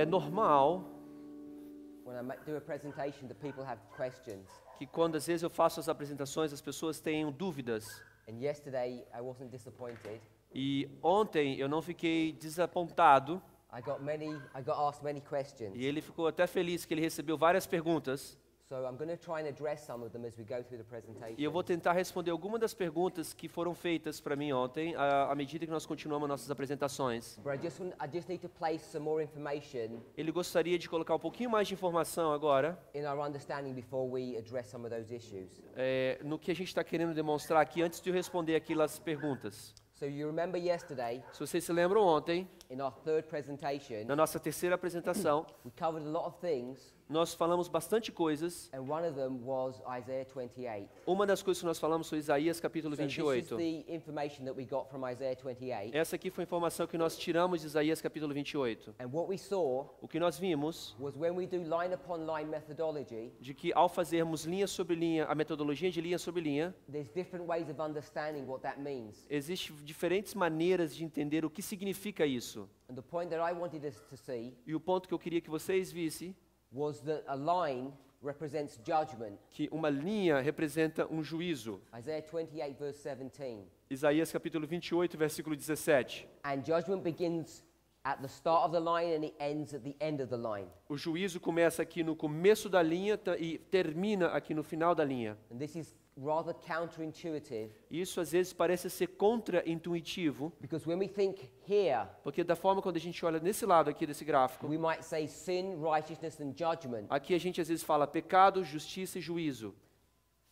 normal when I do a presentation that people have questions. que quando às vezes eu faço as apresentações as pessoas tenham dúvidas. And yesterday I wasn't disappointed. E ontem eu não fiquei desapontado I got asked many questions. e ele ficou até feliz que ele recebeu várias perguntas. So I'm going to try and address some of them as we go through the presentation. E eu vou tentar responder algumas das perguntas que foram feitas para mim ontem, à medida que nós continuamos nossas apresentações. But I just need to place some more information Ele gostaria de colocar um pouquinho mais de informação agora in our understanding before we address some of those issues. no que a gente está querendo demonstrar aqui antes de eu responder aquelas perguntas. So you remember yesterday, Se vocês se lembram ontem, in our third presentation, na nossa terceira apresentação, we covered a lot of things, nós falamos bastante coisas. and one of them was Isaiah 28. Uma das coisas que nós falamos foi Isaías capítulo So this is 28. the information that we got from Isaiah 28. Essa aqui foi a informação que nós tiramos de Isaías capítulo 28. And what we saw O que nós vimos was when we do line upon line methodology, de que ao fazermos linha sobre linha, a metodologia de linha sobre linha, there's different ways of understanding what that means. existem diferentes maneiras de entender o que significa isso. And the point that I wanted us to see E o ponto que eu queria que vocês vissem, was that a line represents judgment. que uma linha representa um juízo. Isaiah 28 verse 17. Isaías capítulo 28, versículo 17. And judgment begins at the start of the line and it ends at the end of the line. O juízo começa aqui no começo da linha e termina aqui no final da linha. And this is rather counterintuitive Isso às vezes parece ser contra-intuitivo, because when we think here, porque da forma quando a gente olha nesse lado aqui desse gráfico, we might say sin, righteousness and judgment. aqui a gente às vezes fala pecado, justiça e juízo.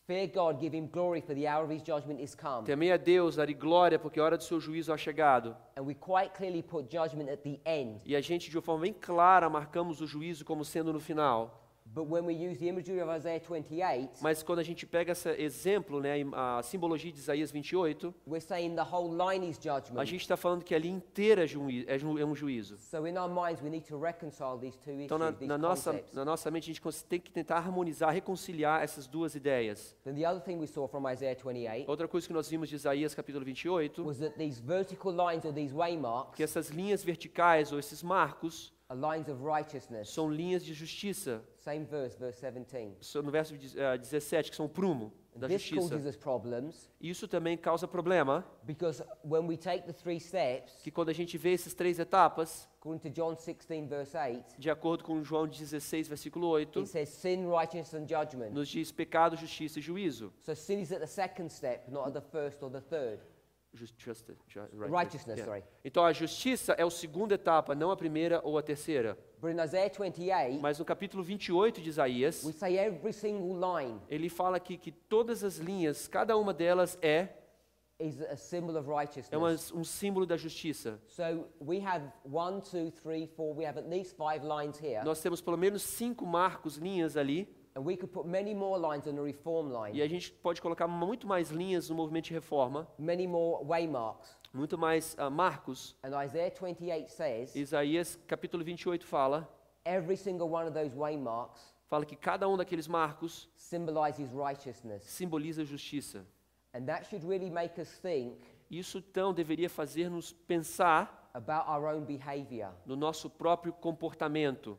Fear God, give him glory for the hour of his judgment is come. Temei a Deus, dar glória, porque a hora do seu juízo ha chegado. And we quite clearly put judgment at the end. E a gente de uma forma bem clara marcamos o juízo como sendo no final. But when we use the imagery of Isaiah 28, Mas quando a gente pega esse exemplo, né, a simbologia de Isaías 28, we're saying the whole line is a judgment. gente está falando que a linha inteira é um juízo. So in our minds we need to reconcile these two Então issues, these na concepts. nossa mente a gente tem que tentar harmonizar, reconciliar essas duas ideias. Then the other thing we saw from Isaiah 28 Outra coisa que nós vimos de Isaías capítulo 28, was that these vertical lines or these waymarks que essas linhas verticais ou esses marcos are lines of righteousness. são linhas de justiça. Same verse, verse 17. No verso 17, que são o prumo da This justiça. causes us problems Isso também causa problema, because when we take the three steps, que quando a gente vê essas três etapas, according to John 16 verse 8, de acordo com João 16, versículo 8, it says sin, righteousness and judgment. nos diz pecado, justiça e juízo. So sin is at the second step, not at the first or the third. Righteousness, sorry. Então a justiça é a segunda etapa, não a primeira ou a terceira. But in Isaiah 28, Mas no capítulo 28 de Isaías, we say every single line ele fala aqui que todas as linhas, cada uma delas is a symbol of righteousness. um símbolo da justiça. So we have 1, 2, 3, 4, we have at least 5 lines here. Nós temos pelo menos 5 marcos, linhas ali, And we could put many more lines on the reform line. e a gente pode colocar muito mais linhas no movimento de reforma, Many more waymarks. muito mais marcos. And Isaiah 28 says Isaías capítulo 28 fala every single one of those waymarks que cada um daqueles marcos symbolizes righteousness. simboliza a justiça. And that should really make us think Isso então deveria fazer-nos pensar about our own behavior. no nosso próprio comportamento,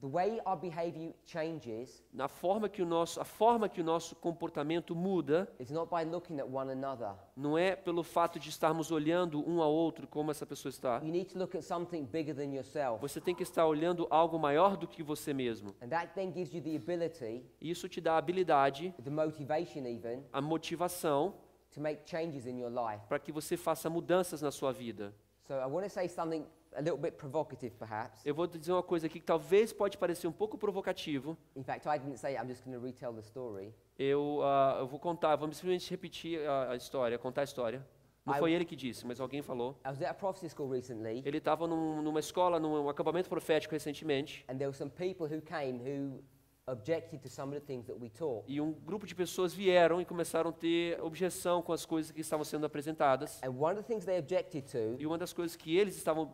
The way our behavior changes a forma que o nosso comportamento muda. is not by looking at one another. Não é pelo fato de estarmos olhando um ao outro como essa pessoa está. You need to look at something bigger than yourself. Você tem que estar olhando algo maior do que você mesmo. And that then gives you the ability, E isso te dá a habilidade, the motivation even, a motivação to make changes in your life. para que você faça mudanças na sua vida. So I want to say something a little bit provocative perhaps. Eu vou te dizer uma coisa aqui que talvez pode parecer um pouco provocativo. In fact, I didn't say it, I'm just going to retell the story. Eu vou contar, vamos simplesmente repetir a história, contar a história. Não foi ele que disse, mas alguém falou. I was at a prophecy school recently, Ele estava numa escola, num acampamento profético recentemente, and there were some people who came who objected to some of the things that we taught. e um grupo de pessoas vieram e começaram a ter objeção com as coisas que estavam sendo apresentadas. And one of the things they objected to E uma das coisas que eles estavam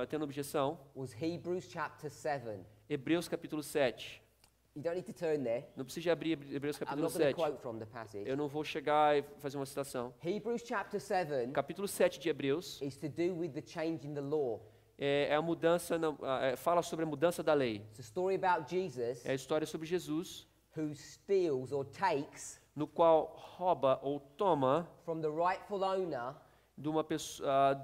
tendo objeção, was Hebrews chapter 7. Hebreus capítulo 7. You don't need to turn there. Não precisa abrir Hebreus I'm capítulo not going to 7. quote from the passage. Eu não vou chegar e fazer uma citação. Hebrews chapter 7 Capítulo 7 de Hebreus is to do with the change in the law. é a mudança, fala sobre a mudança da lei. It's a story about Jesus É a história sobre Jesus, who steals or takes no qual rouba ou toma from the rightful owner de uma pessoa,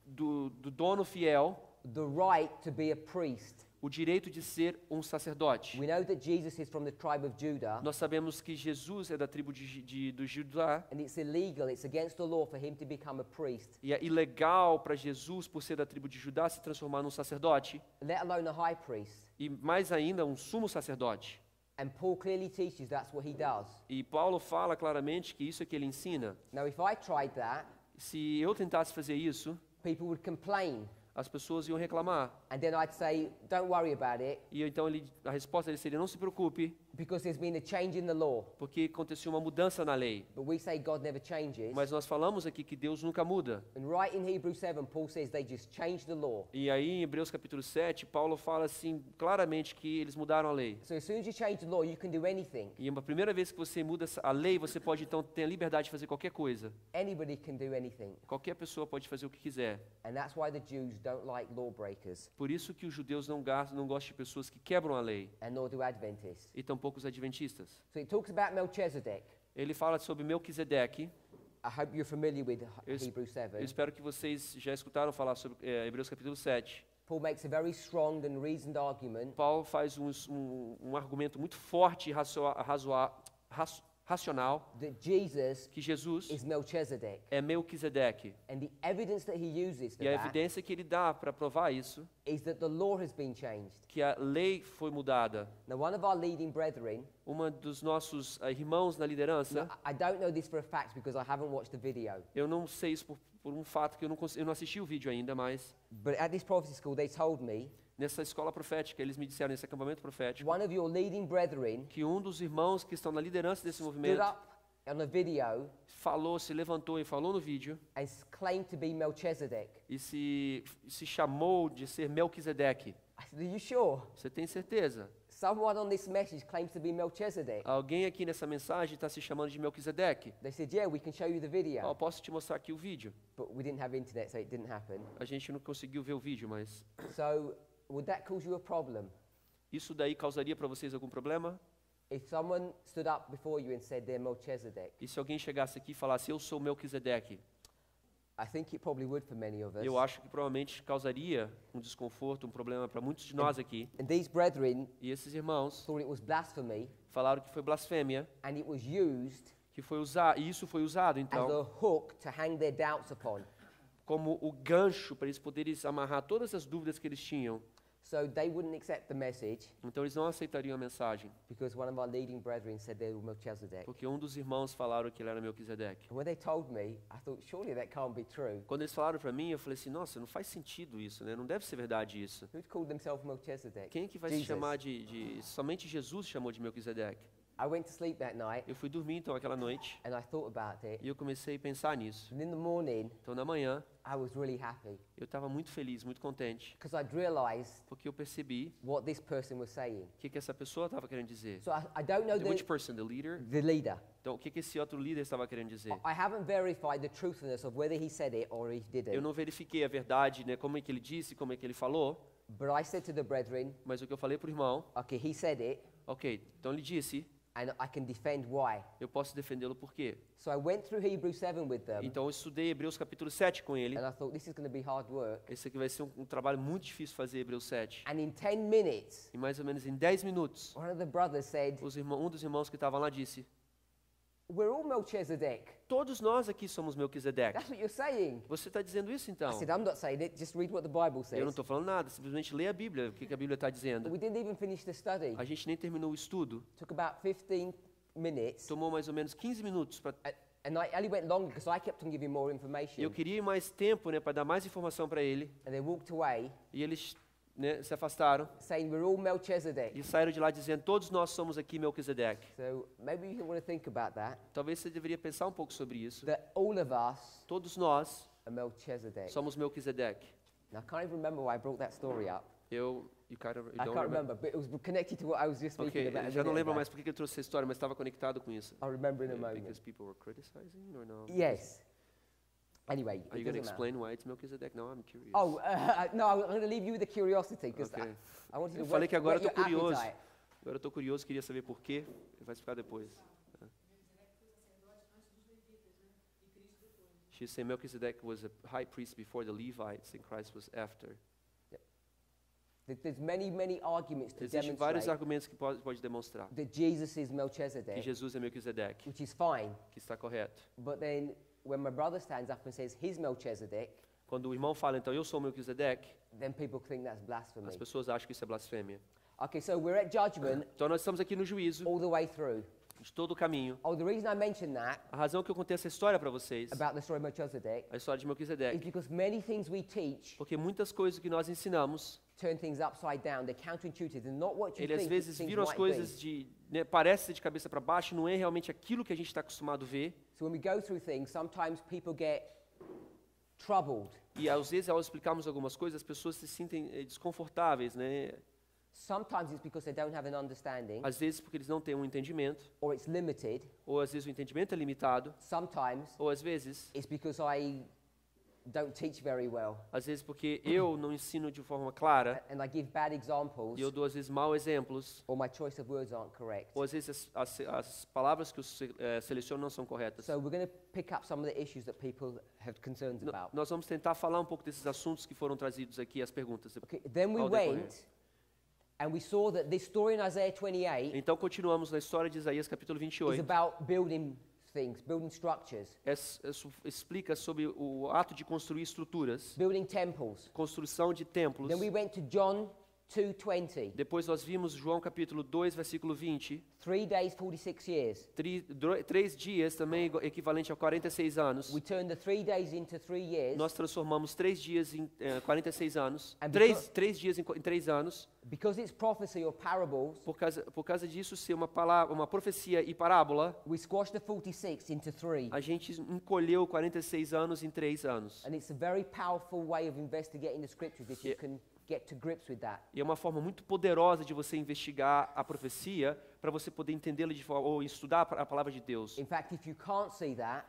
do dono fiel the right to be a priest. o direito de ser um sacerdote. We know that Jesus is from the tribe of Judah, Nós sabemos que Jesus é da tribo do Judá and it's illegal, it's against the law for him to become a priest, e é ilegal para Jesus, por ser da tribo de Judá, se transformar num sacerdote let alone a high priest. e mais ainda um sumo sacerdote. And Paul clearly teaches that's what he does. E Paulo fala claramente que isso é que ele ensina. Now, if I tried that, Se eu tentasse fazer isso, people would complain, as pessoas iam reclamar. and then I'd say, don't worry about it, E então a resposta dele seria: não se preocupe, because there's been a change in the law. porque aconteceu uma mudança na lei. But we say God never changes. Mas nós falamos aqui que Deus nunca muda. And right in Hebrews 7, Paul says they just changed the law. E aí em Hebreus capítulo 7, Paulo fala assim claramente que eles mudaram a lei. So as soon as you change the law, you can do anything. E a primeira vez que você muda a lei, você pode então ter a liberdade de fazer qualquer coisa. Anybody can do anything. Qualquer pessoa pode fazer o que quiser. And that's why the Jews don't like lawbreakers, Por isso que os judeus não gostam de pessoas que quebram a lei, and nor do Adventists. e tampouco os adventistas. So it talks about Melchizedek. Ele fala sobre Melquisedeque. I hope you're familiar with Eu, Hebrews 7. eu espero que vocês já escutaram falar sobre Hebreus capítulo 7. Paul makes a very strong and reasoned argument Paulo faz um argumento muito forte e racional that Jesus que Jesus is Melchizedek. é Melquisedeque. And the evidence that he uses for E a that evidência que ele dá para provar isso, is that the law has been changed. que a lei foi mudada. Now, one of our leading brethren, Uma dos nossos irmãos na liderança, now, I don't know this for a fact because I haven't watched the video, eu não sei isso por um fato que eu não assisti o vídeo ainda, mas but at this prophecy school they told me nessa escola profética, eles me disseram, nesse acampamento profético, one of your leading brethren que um dos irmãos que estão na liderança desse stood movimento up on a video se levantou e falou no vídeo and claimed to be Melchizedek. e se chamou de ser Melquisedeque. I said, are you sure? Você tem certeza? Someone on this message claims to be Melchizedek. Alguém aqui nessa mensagem está se chamando de Melquisedeque? They said, yeah, we can show you the video. Oh, posso te mostrar aqui o vídeo. But we didn't have internet, so it didn't happen. A gente não conseguiu ver o vídeo, mas So would that cause you a problem? isso daí causaria para vocês algum problema? If someone stood up before you and said they're Melchizedek, E se alguém chegasse aqui e falasse, eu sou Melquisedeque? I think it probably would for many of us. Eu acho que provavelmente causaria um desconforto, um problema para muitos de nós aqui. And these brethren E esses irmãos thought it was blasphemy, falaram que foi blasfêmia, and it was used que foi usar, e isso foi usado as então a hook to hang their doubts upon. como o gancho para eles poderem amarrar todas as dúvidas que eles tinham. So they wouldn't accept the message Então eles não aceitariam a mensagem, because one of our leading brethren said they were Melchizedek. porque um dos irmãos falaram que ele era Melquisedeque. And when they told me, I thought, surely that can't be true. Quando eles falaram para mim, eu falei assim, nossa, não faz sentido isso, né? Não deve ser verdade isso. Who'd called themselves Melchizedek? Quem é que vai Jesus. se chamar somente Jesus chamou de Melquisedeque? I went to sleep that night Eu fui dormir então aquela noite and I thought about it. e eu comecei a pensar nisso. And in the morning, Então na manhã I was really happy eu estava muito feliz, muito contente, because I'd realized porque eu percebi what this person was saying. o que essa pessoa estava querendo dizer. So I don't know Which person? The leader? the leader. Então o que esse outro líder estava querendo dizer? I haven't verified the truthfulness of whether he said it or he Eu didn't. não verifiquei a verdade, né? Como é que ele disse, como é que ele falou, But I said to the brethren, mas o que eu falei para o irmão, okay, he said it, ok, então ele disse, and I can defend why. eu posso defendê-lo por quê? So I went through Hebrews 7 with them, Então eu estudei Hebreus capítulo 7 com ele. and I thought this is going to be hard work. Esse aqui vai ser um trabalho muito difícil fazer Hebreus 7. And in 10 minutes, E mais ou menos em 10 minutos, one of the brothers said, um dos irmãos que estava lá disse, we're all Melchizedek. todos nós aqui somos Melquisedeque. That's what you're saying. Você está dizendo isso I então? said, I'm not saying it, just read what the Bible Eu não says. estou falando nada, simplesmente lê a Bíblia, o que a Bíblia está dizendo. We didn't even finish the study. A gente nem terminou o estudo, Took about 15 minutes, tomou mais ou menos 15 minutos para... and I only went longer because I kept on giving more E information. eu queria mais tempo, né, para dar mais informação para ele. And they walked away E eles, né, se afastaram saying, we're all Melchizedek. e saíram de lá dizendo, todos nós somos aqui Melquisedeque. So maybe you want to think about that. Talvez você deveria pensar um pouco sobre isso. That all of us Todos nós are Melchizedek. somos Melquisedeque. Now, I can't even remember why I brought that story up. You I don't can't remember, but it was connected to what I was just speaking Ok, about. a já não minute lembro ago. mais por que eu trouxe essa história, mas estava conectado com isso. I'll remember in a Because moment. people were criticizing or no? Yes. Anyway, Are it you going to doesn't matter. explain why it's Melchizedek? No, I'm curious. Oh, no, I'm going to leave you with the curiosity because Okay. I want you Eu to falei que agora eu whet tô your curioso. appetite. Agora eu tô curioso, queria saber por quê. Vai explicar depois. She said Melchizedek was a high priest before the Levites and Christ was after. There's many arguments to Existem vários demonstrate argumentos que pode demonstrar that Jesus is que Melchizedek, Jesus é Melquisedeque, which is fine. que está correto. But then when my brother stands up and says he's Melchizedek, Quando o irmão fala, então eu sou Melquisedeque, then people think that's blasphemy. as pessoas acham que isso é blasfêmia. Okay, so we're at judgment Então nós estamos aqui no juízo all the way through. de todo o caminho. Oh, the reason I mentioned that A razão que eu contei essa história para vocês, about the story of Melchizedek a história de is Melquisedeque, because many things we teach porque muitas coisas que nós ensinamos, turn things upside down. They're counterintuitive. They're not what you ele às think vezes things viram as might coisas be. de, né, parece ser de cabeça para baixo, não é realmente aquilo que a gente está acostumado a ver. So when we go through things, sometimes people get troubled. E às vezes, ao explicarmos algumas coisas, as pessoas se sentem desconfortáveis, né? Sometimes it's because they don't have an understanding, Às vezes porque eles não têm um entendimento, or it's limited. ou às vezes o entendimento é limitado, Sometimes ou às vezes it's because I don't teach very well, porque eu não ensino de forma clara, and I give bad examples, e eu dou às vezes maus exemplos, or my choice of words aren't correct. ou às vezes as palavras que eu seleciono não são corretas. So we're going to pick up some of the issues that people have concerns about. Nós vamos tentar falar um pouco desses assuntos que foram trazidos aqui, as perguntas. Okay, then we ao decorrer. went and we saw that this story in Isaiah 28 Então continuamos na história de Isaías capítulo is 28. about building things, building structures, Explica sobre o ato de construir estruturas, building temples. construção de templos. Then we went to John 2:20. Depois nós vimos João capítulo 2, versículo 20. 3 days, 46 years. 3 dias, também equivalente a 46 anos. We turned the 3 days into 3 years Nós transformamos 3 dias em 46 anos. And 3 dias em 3 anos. because it's prophecy or parables. Por causa disso ser uma palavra, uma profecia e parábola, We squashed the 46 into 3. a gente encolheu 46 anos em 3 anos. And it's a very powerful way of investigating the scriptures if you Yeah. can get to grips with that. E é uma forma muito poderosa de você investigar a profecia para você poder entendê-la de forma ou estudar a palavra de Deus. In fact, if you can't see that,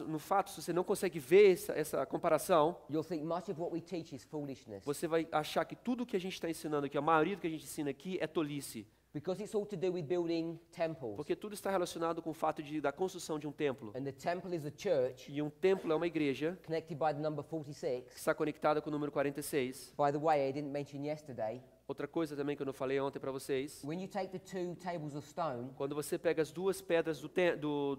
No fato, se você não consegue ver essa comparação, you'll think much of what we teach is foolishness. você vai achar que tudo que a gente está ensinando aqui, a maioria do que a gente ensina aqui é tolice. Because it's all to do with building temples. Porque tudo está relacionado com o fato da construção de um templo. And the temple is a church E um templo é uma igreja connected by the number que 46. está conectada com o número 46. By the way, I didn't mention yesterday, Outra coisa também que eu não falei ontem para vocês, when you take the 2 tables of stone, quando você pega as 2 pedras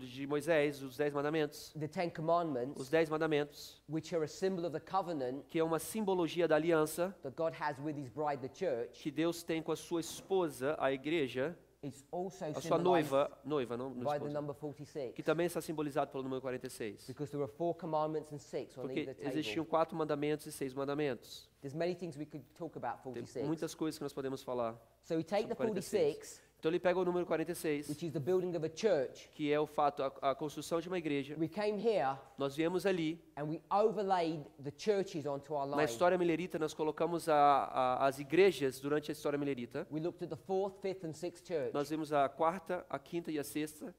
de Moisés, os 10 mandamentos, the 10 commandments, os 10 mandamentos, which are a symbol of the covenant que é uma simbologia da aliança that God has with his bride, the church, que Deus tem com a sua esposa, a igreja, it's also a sua symbolized noiva, não by the esposa, number 46. que também está simbolizado pelo número 46. Because there are 4 commandments and 6 on Porque either table. existiam 4 mandamentos e 6 mandamentos. There's many things we could talk about Tem 46. muitas coisas que nós podemos falar. So we take the 46, Então ele pega o número 46, which is the building of a church. que é o fato, a construção de uma igreja. We came here Nós viemos ali, and we overlaid the churches onto our na line. história milerita, nós colocamos as igrejas durante a história milerita. We looked at the 4th, 5th and 6th church. Nós vimos a quarta, a quinta e a sexta.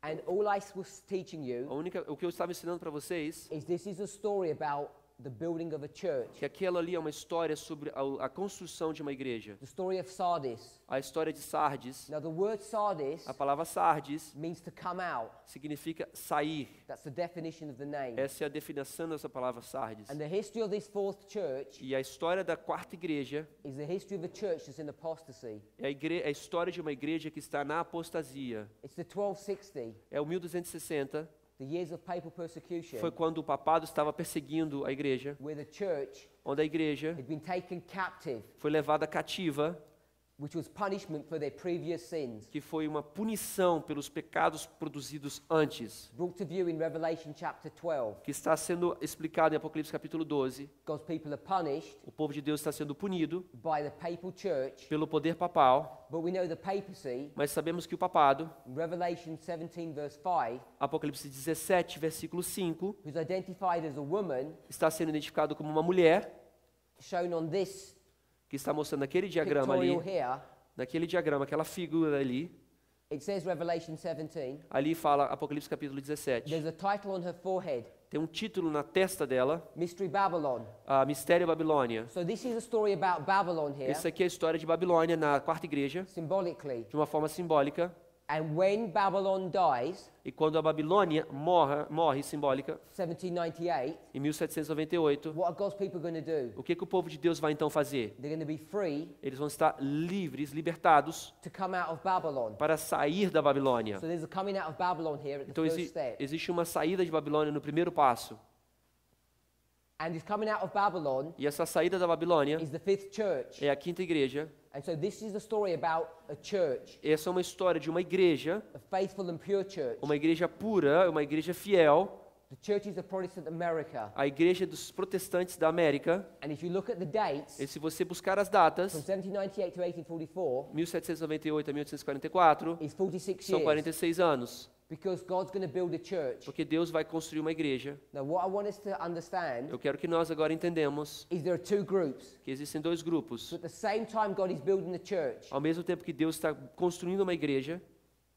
And all I was teaching you O que eu estava ensinando para vocês, is this is a story about the building of a church. que aquela ali é uma história sobre a construção de uma igreja. The story of Sardis. A história de Sardes, Now the word Sardis a palavra Sardes means to come out. significa sair. That's the definition of the name. Essa é a definição dessa palavra Sardes. And the history of this 4th church E a história da quarta igreja is the history of a church that's in apostasy. é a história de uma igreja que está na apostasia. It's the 1260, É o 1260, the years of papal persecution, foi quando o papado estava perseguindo a igreja, where the church onde a igreja had been taken captive, foi levada cativa, which was punishment for their previous sins. que foi uma punição pelos pecados produzidos antes, Brought to view in Revelation chapter 12. que está sendo explicado em Apocalipse capítulo 12. God's people are punished O povo de Deus está sendo punido by the papal church, pelo poder papal, but we know the papacy, mas sabemos que o papado, in Revelation 17 verse 5, Apocalipse 17, versículo 5, who's identified as a woman, está sendo identificado como uma mulher, shown on this que está mostrando naquele diagrama ali, pictorial here. naquele diagrama, aquela figura ali, It says Revelation 17. ali fala Apocalipse capítulo 17. There's a title on her forehead. Tem um título na testa dela, Mystery Babylon. Mistério Babilônia. So this is a story about Babylon here, Essa aqui é a história de Babilônia na quarta igreja, symbolically. de uma forma simbólica. And when Babylon dies, E quando a Babilônia morre simbólica, 1798, em 1798, what are God's people going to do? o que o povo de Deus vai então fazer? They're going to be free Eles vão estar livres, libertados, to come out of Babylon. para sair da Babilônia. So there's a coming out of Babylon here at the Então first step. existe uma saída de Babilônia no primeiro passo. And this coming out of Babylon E essa saída da Babilônia is the fifth church. é a quinta igreja. And so this is the story about a church, Essa é uma história de uma igreja, a faithful and pure church. uma igreja pura, uma igreja fiel, The churches of Protestant America. a igreja dos protestantes da América. And if you look at the dates, E se você buscar as from datas, 1798 to 1844, 1798 a 1844, is 46 são years. 46 anos, Because God's going to build a church. porque Deus vai construir uma igreja. Now, what I want us to understand Eu quero que nós agora entendamos is there are two groups. que existem dois grupos. So at the same time God is building the church, Ao mesmo tempo que Deus está construindo uma igreja,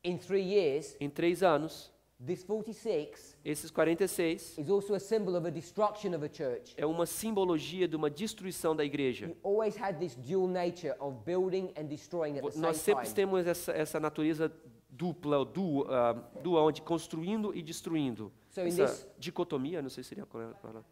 in 3 years, em 3 anos, this 46 esses 46 is also a symbol of a destruction of a church. é uma simbologia de uma destruição da igreja. You always had this dual nature of building and destroying at the Nós same sempre time. temos essa natureza dupla, ou onde construindo e destruindo. So in Essa this- dicotomia, não sei se seria a correta palavra.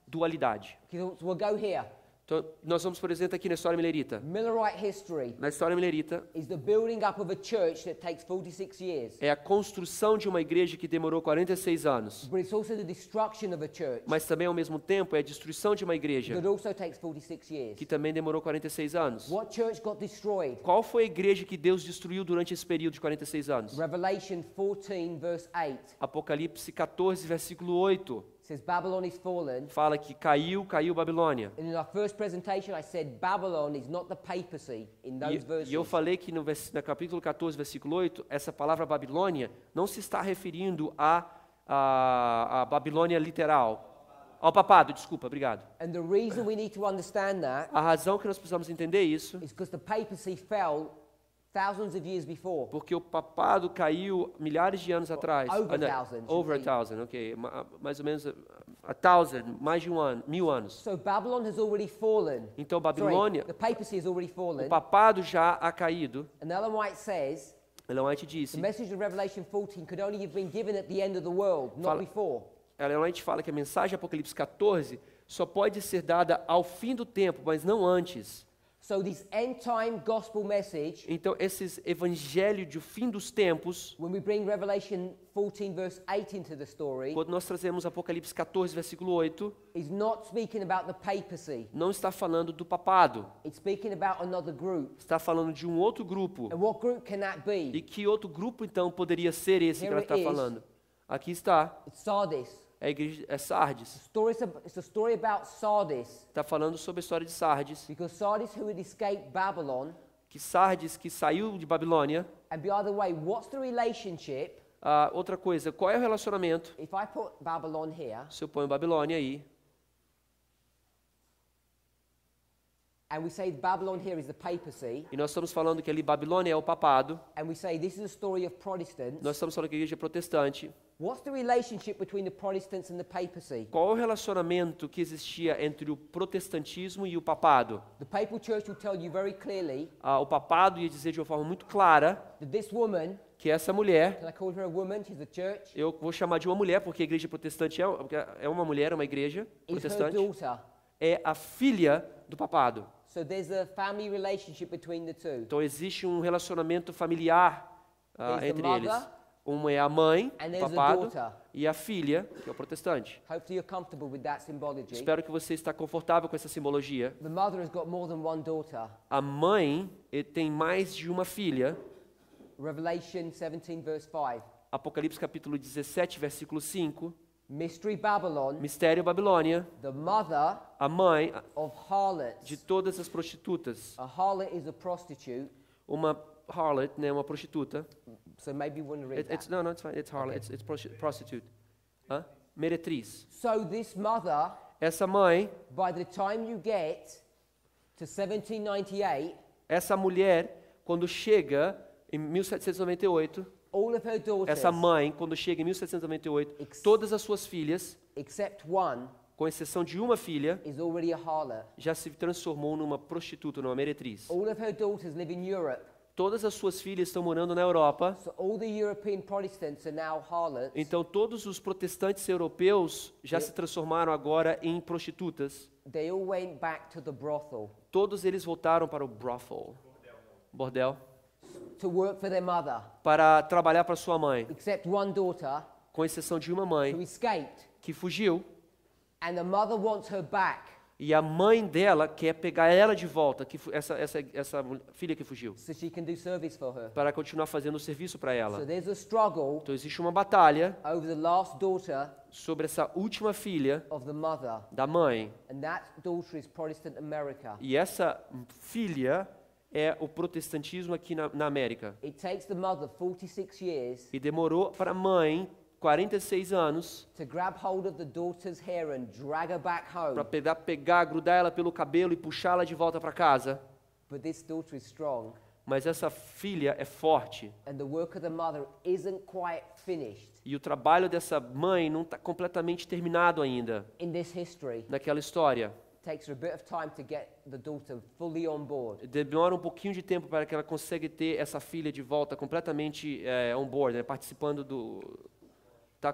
Dualidade. Okay, so we'll go here. Então, nós vamos, por exemplo, aqui na história milerita. Millerite history Na história milerita, is the building up of a church that takes 46 years. é a construção de uma igreja que demorou 46 anos. But it's also the destruction of a church Mas também, ao mesmo tempo, é a destruição de uma igreja that also takes 46 years. que também demorou 46 anos. What church got destroyed? Qual foi a igreja que Deus destruiu durante esse período de 46 anos? Revelation 14 verse 8 Apocalipse 14, versículo 8, says Babylon is fallen. fala que caiu Babilônia. And in our first presentation I said Babylon is not the papacy in those verses. E eu falei que no capítulo 14, versículo 8, essa palavra Babilônia não se está referindo à Babilônia literal, ao papado, desculpa, obrigado. And the reason we need to understand that A razão que nós precisamos entender isso, is because the papacy fell thousands of years before. porque o papado caiu milhares de anos atrás. Over Não, thousands, over a indeed. thousand, ok. Mais ou menos a thousand, mais de 1.000 anos. So Babylon has already fallen. Então Sorry, Babilônia, the papacy has already o fallen. papado já ha caído. And Ellen White says Ellen White the disse, message of Revelation 14 could only have been given at the end of the world, not Fala- before. Ellen White fala que a mensagem de Apocalipse 14 só pode ser dada ao fim do tempo, mas não antes. So this end time gospel message, Então, esses evangelhos de fim dos tempos, when we bring Revelation 14 verse 8 into the story, quando nós trazemos Apocalipse 14, versículo 8, is not speaking about the papacy. não está falando do papado, It's speaking about another group. está falando de um outro grupo. And what group can that E be? que outro grupo, então, poderia ser esse que Here ela it está is. falando? Aqui está, It's Sardis. é a igreja, é Sardes. It's a story about Sardis, Está falando sobre a história de Sardes, because Sardis, who had escaped Babylon, que Sardes, que saiu de Babilônia. and by the way, what's the relationship? Outra coisa, qual é o relacionamento? If I put Babylon here, Se eu ponho Babilônia aí, and we say Babylon here is the papacy, e nós estamos falando que ali Babilônia é o papado, and we say this is a story of Protestants, nós estamos falando que a igreja é protestante. what's the relationship between the Protestants and the papacy? Qual é o relacionamento que existia entre o protestantismo e o papado? The papal church will tell you very clearly O papado ia dizer de uma forma muito clara that this woman, que essa mulher, can I call her a woman? She's a church, eu vou chamar de uma mulher, porque a igreja protestante é uma mulher, é uma igreja is her protestante, daughter. é a filha do papado. So there's a family relationship between the two. Então existe um relacionamento familiar There's the entre mother, eles. Uma é a mãe, and o there's the papado, daughter. e a filha, que é o protestante. Hopefully you're comfortable with that symbology. Espero que você está confortável com essa simbologia. The mother has got more than one daughter. A mãe tem mais de uma filha. Revelation 17 verse 5. Apocalipse capítulo 17, versículo 5. Mystery Babylon, Mistério Babilônia, the mother a mãe of harlots. de todas as prostitutas. A harlot is a prostitute, Uma harlot, né, uma prostituta. so maybe you want to read that. No, it's fine. It's harlot. It's prostitute. Meretriz. So this mother, Essa mãe, by the time you get to 1798, essa mulher, quando chega em 1798, all of her daughters, essa mãe, quando chega em 1798, todas as suas filhas, except one, com exceção de uma filha, is already a harlot. já se transformou numa prostituta, numa meretriz. All of her daughters live in Europe. Todas as suas filhas estão morando na Europa. So all the European Protestants are now harlots. Então todos os protestantes europeus já se transformaram agora em prostitutas. They all went back to the brothel Todos eles voltaram para o brothel, bordel, to work for their mother, para trabalhar para sua mãe, except one daughter com exceção de uma who mãe escaped. que fugiu. And the mother wants her back E a mãe dela quer pegar ela de volta, essa filha que fugiu, so she can do service for her. para continuar fazendo o serviço para So ela. there's a struggle Então existe uma batalha over the last daughter sobre essa última filha of the mother, da mãe. and that daughter is Protestant America. E essa filha é o protestantismo aqui na América. It takes the mother 46 years E demorou para a mãe 46 anos to grab hold of the daughter's hair and drag her back home. para pegar, grudar ela pelo cabelo e puxá-la de volta para casa. But this daughter is strong, Mas essa filha é forte. and the work of the mother isn't quite finished E o trabalho dessa mãe não está completamente terminado ainda in this history. naquela história. It takes her a bit of time to get the daughter fully on board. Demora um pouquinho de tempo para que ela consiga ter essa filha de volta completamente on board, né, participando está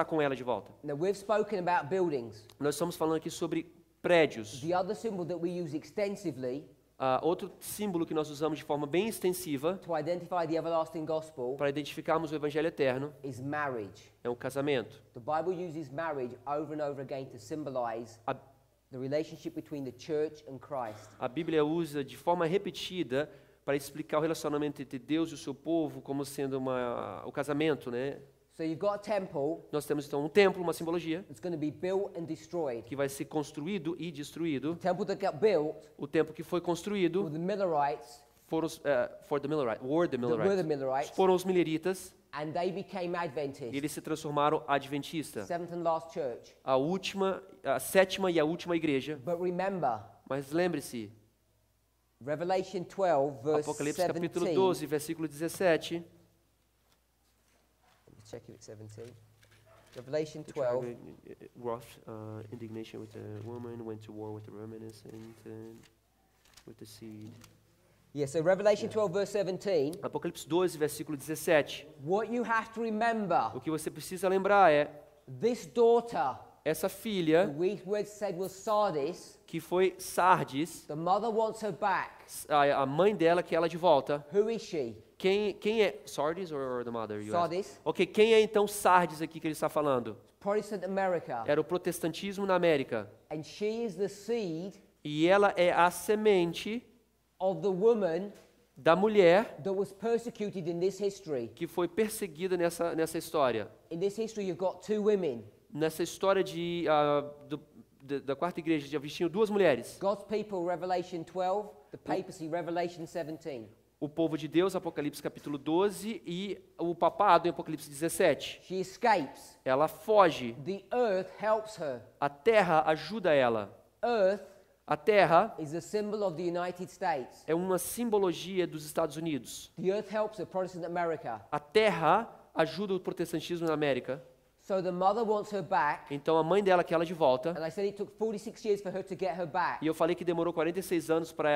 com ela de volta. Now, we've spoken about buildings. Nós estamos falando aqui sobre prédios. The other symbol that we use extensively Outro símbolo que nós usamos de forma bem extensiva to identify the everlasting gospel para identificarmos o Evangelho eterno is marriage. é um casamento. The Bible uses marriage over and over again to symbolize A, the relationship between the church and Christ. a Bíblia usa de forma repetida para explicar o relacionamento entre Deus e o seu povo como sendo o casamento, né? So you've got a temple Nós temos então um templo, uma simbologia, that's going to be built and destroyed. que vai ser construído e destruído. The temple that got built O templo que foi construído were the Millerites, were the Millerites. Foram os mileritas and they became e Adventists, eles se transformaram adventistas. seventh and last church. A sétima e a última igreja. But remember, Mas lembre-se, Revelation 12, verse Apocalipse 17. capítulo 12, versículo 17. Let me check if it's 17. Revelation 12. Wrath, indignation with the woman, went to war with the reminiscent, with the seed. Yeah, so Revelation 12, verse 17. Apocalipse 12, versículo 17. What you have to remember, O que você precisa lembrar é, this daughter, essa the filha word said was Sardis, que foi Sardes, the mother wants her back. a mãe dela quer ela de volta. Who is she? Quem é Sardes or the mother? You ask? Sardis, Ok, quem é então Sardes aqui que ele está falando? Protestant America. Era o protestantismo na América. And she is the seed E ela é a semente of the woman da mulher that was persecuted in this history. que foi perseguida nessa história. In this history, you've got two women. Nessa história da quarta igreja, já tinham duas mulheres. God's people, Revelation 12, the papacy, Revelation 17. O povo de Deus, Apocalipse capítulo 12, e o papado em Apocalipse 17. She escapes. Ela foge. The earth helps her. A terra ajuda ela. Earth A terra is a symbol of the United States. é uma simbologia dos Estados Unidos. The earth helps the Protestant America. A terra ajuda o protestantismo na América. So the mother wants her back. Então a mãe dela quer ela de volta. And I said it took 46 years for her to get her back. E eu falei que demorou 46 anos para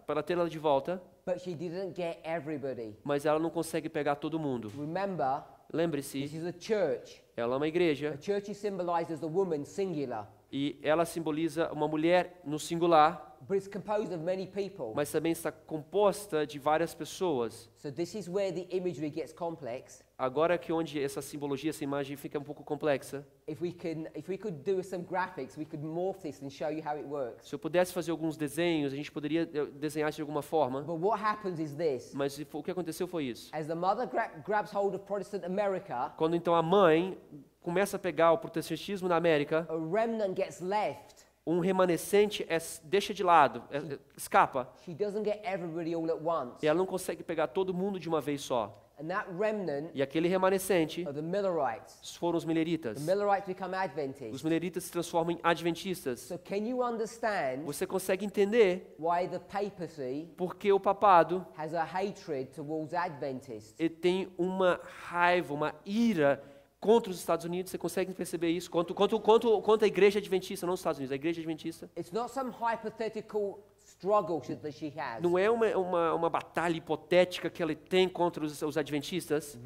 ela ter ela de volta, But she didn't get everybody. mas ela não consegue pegar todo mundo. Remember, this Lembre-se, is a church. ela é uma igreja A church is symbolized as the woman singular. e ela simboliza uma mulher no singular, But it's composed of many people. mas também está composta de várias pessoas. So this is where the imagery gets complex. Agora que onde essa simbologia, essa imagem fica um pouco complexa, If we could do some graphics, we could morph this and show you how it works. se eu pudesse fazer alguns desenhos, a gente poderia desenhar de alguma forma, But what happens is this. mas o que aconteceu foi isso. As the mother grabs hold of Protestant America, Quando então a mãe começa a pegar o protestantismo na América, a remnant gets left. um remanescente deixa de lado, escapa, She doesn't get everybody all at once. e ela não consegue pegar todo mundo de uma vez só. And that remnant E aquele remanescente are the Millerites. foram os mileritas. The Millerites become Os Adventists. mileritas se transformam em adventistas. So can you understand Você consegue entender why the papacy porque o papado has a hatred towards Adventists? ele tem uma raiva, uma ira contra os Estados Unidos? Você consegue perceber isso? Quanto a igreja adventista, não os Estados Unidos, a igreja adventista. It's not some hypothetical struggle that she has. Não é uma batalha hipotética que ela tem contra os adventistas.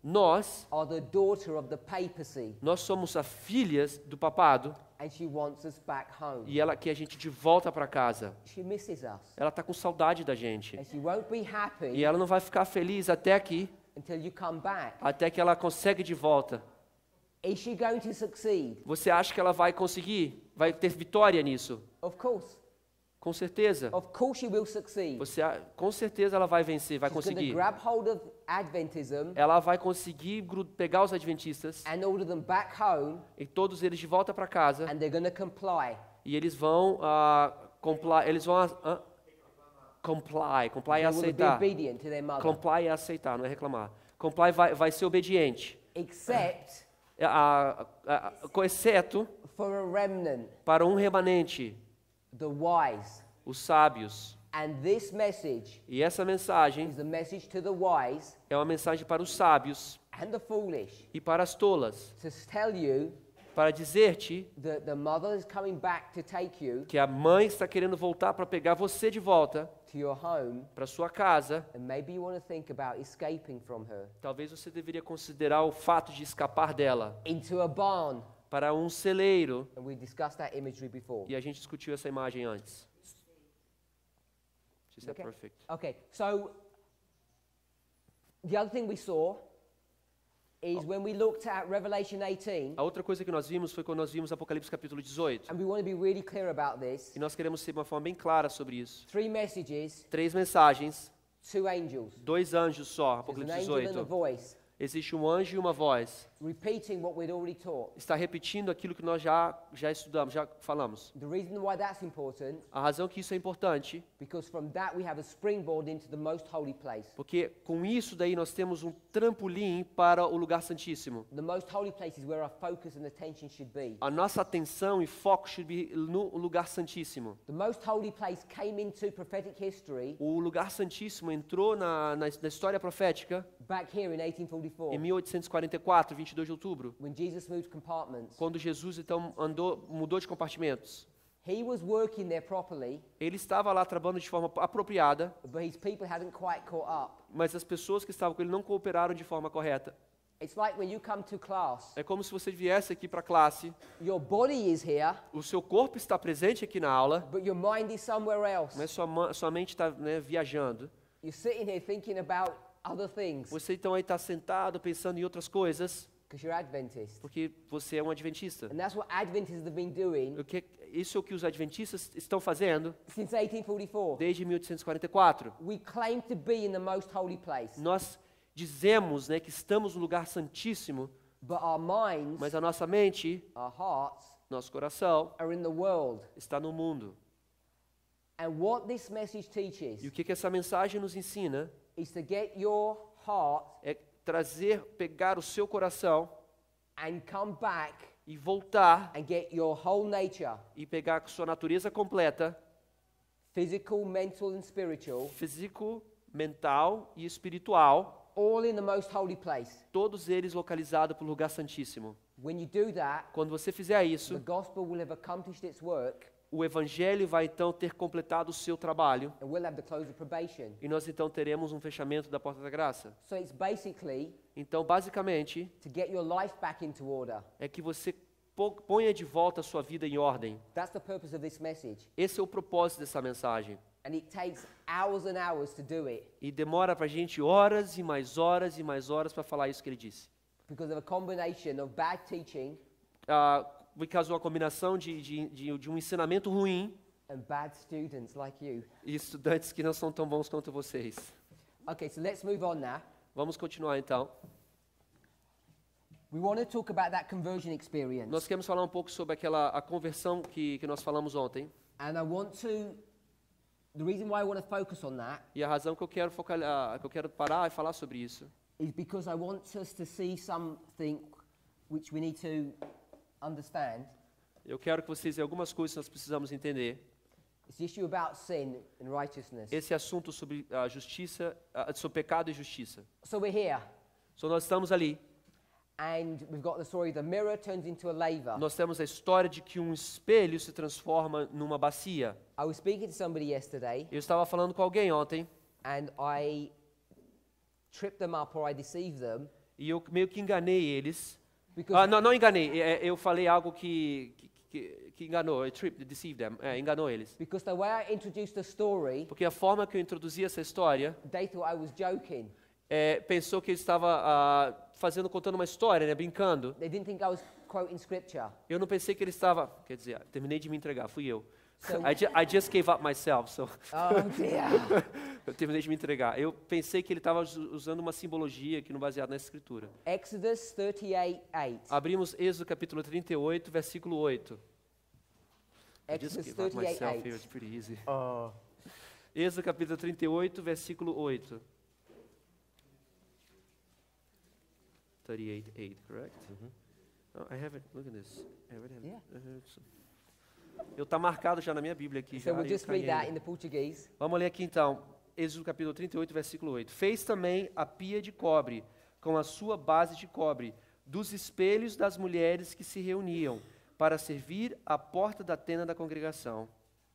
Nós Are the daughter of the papacy, somos as filhas do papado and she wants us back home. e ela quer a gente de volta para casa. She misses us. Ela está com saudade da gente. And she won't be E happy ela não vai ficar feliz até aqui, until you come back. até que ela consegue de volta. Is she going to succeed? Você acha que ela vai conseguir? Vai ter vitória nisso? Of course. Com certeza. Of course she will succeed. Com certeza ela vai vencer, vai She's going to conseguir. grab hold of Adventism Ela vai conseguir pegar os adventistas and order them back home, e todos eles de volta para casa and they're going to comply. e eles vão comply é They will be aceitar. obedient to their mother. Comply é aceitar, não é reclamar. Comply vai ser obediente. Except Exceto for a remnant, para um remanente, the wise. os sábios. And this message E essa mensagem is the message to the wise é uma mensagem para os sábios and the foolish, e para as tolas, to tell you para dizer-te that the mother is coming back to take you que a mãe está querendo voltar para pegar você de volta to your home, para sua casa. and maybe you want to think about escaping from her Talvez você deveria considerar o fato de escapar dela into a barn. para um celeiro. And we discussed that imagery before. E a gente discutiu essa imagem antes. She said Okay. perfect. Okay, so the other thing we saw is when we looked at Revelation 18, A outra coisa que nós vimos foi quando nós vimos Apocalipse capítulo 18. and we want to be really clear about this. E nós queremos ser de uma forma bem clara sobre isso. 3 messages, 3 mensagens, 2 angels. 2 anjos só, There's an Apocalipse angel and a 18. voice Existe um anjo e uma voz. repeating what we'd already taught. Está repetindo aquilo que nós já estudamos, já falamos. The reason why that's important, A razão que isso é importante, because from that we have a springboard into the most holy place. porque com isso daí nós temos um trampolim para o lugar santíssimo. The most holy place is where our focus and attention should be. A nossa atenção e foco should be no lugar santíssimo. The most holy place came into prophetic history O lugar santíssimo entrou na história profética back here in em 1844 1844, 22 de outubro, when Jesus moved compartments. quando Jesus então mudou de compartimentos. He was working there properly, Ele estava lá trabalhando de forma apropriada, but his people hadn't quite caught up. mas as pessoas que estavam com ele não cooperaram de forma correta. It's like when you come to class, É como se você viesse aqui para a classe, your body is here, o seu corpo está presente aqui na aula, but your mind is somewhere else. mas sua mente está viajando. You're sitting here thinking about other things Você então aí está sentado pensando em outras coisas, because you're Adventist. porque você é um adventista. And that's what Adventists have been doing Isso é o que os adventistas estão fazendo since 1844. desde 1844. We claim to be in the most holy place, Nós dizemos, que estamos no lugar santíssimo, but our minds, mas a nossa mente, our hearts, nosso coração, are in the world. está no mundo. And what this message teaches E o que essa mensagem nos ensina is to get your heart é pegar o seu coração and come back e voltar and get your whole nature, e pegar a sua natureza completa, physical, mental, and spiritual, físico, mental e espiritual, all in the most holy place. todos eles localizados pelo lugar santíssimo. When you do that, Quando você fizer the isso, gospel will have accomplished its work, o evangelho vai então ter completado o seu trabalho and we'll have the close of probation. e nós então teremos um fechamento da porta da graça. So it's basically Então, basicamente, to get your life back into order. é que você ponha de volta a sua vida em ordem. That's the purpose of this message. Esse é o propósito dessa mensagem. And it takes hours and hours to do it E demora para a gente horas e mais horas e mais horas para falar isso que ele disse. because of a combination of bad teaching Por causa de uma combinação de um ensinamento ruim and bad students like you. e estudantes que não são tão bons quanto vocês. Okay, so let's move on now. Vamos continuar então. We want to talk about that conversion experience. Nós queremos falar um pouco sobre a conversão que nós falamos ontem. And I want to The reason why I want to focus on that E a razão que eu quero que eu quero parar e falar sobre isso is because I want us to see something which we need to understand. eu quero que vocês veem algumas coisas que nós precisamos entender. It's the issue about sin and righteousness. Esse assunto sobre a justiça, sobre pecado e justiça. So we're here, Então nós estamos ali. and we've got the story: the mirror turns into a laver. Nós temos a história de que um espelho se transforma numa bacia. I was speaking to somebody yesterday, Eu estava falando com alguém ontem and I tripped them up or I deceived them e eu meio que enganei eles. because Não enganei. Eu falei algo que enganou. I tripped, deceived them. Enganou eles. because the way I introduced the story, Porque a forma que eu introduzi essa história, they thought I was joking. pensou que eu estava contando uma história, né, brincando. They didn't think I was quoting scripture. Eu não pensei que ele estava, quer dizer, terminei de me entregar, fui eu. So- I just gave up myself, so Oh dear. eu terminei de me entregar. Eu pensei que ele estava usando uma simbologia que não baseada na escritura. Exodus 38:8. Abrimos Êxodo capítulo 38, versículo 8. I just Exodus gave up myself here, 38:8. it's pretty easy. Oh. Êxodo capítulo 38, versículo 8. 38:8, correct? Oh, I have it. Look at this. I already have Yeah. Eu tá marcado já na minha Bíblia aqui. So já, we'll eu just read caguei. that in the Portuguese. Vamos ler aqui então. Êxodo capítulo 38, versículo 8. Fez também a pia de cobre, com a sua base de cobre, dos espelhos das mulheres que se reuniam, para servir à porta da tenda da congregação.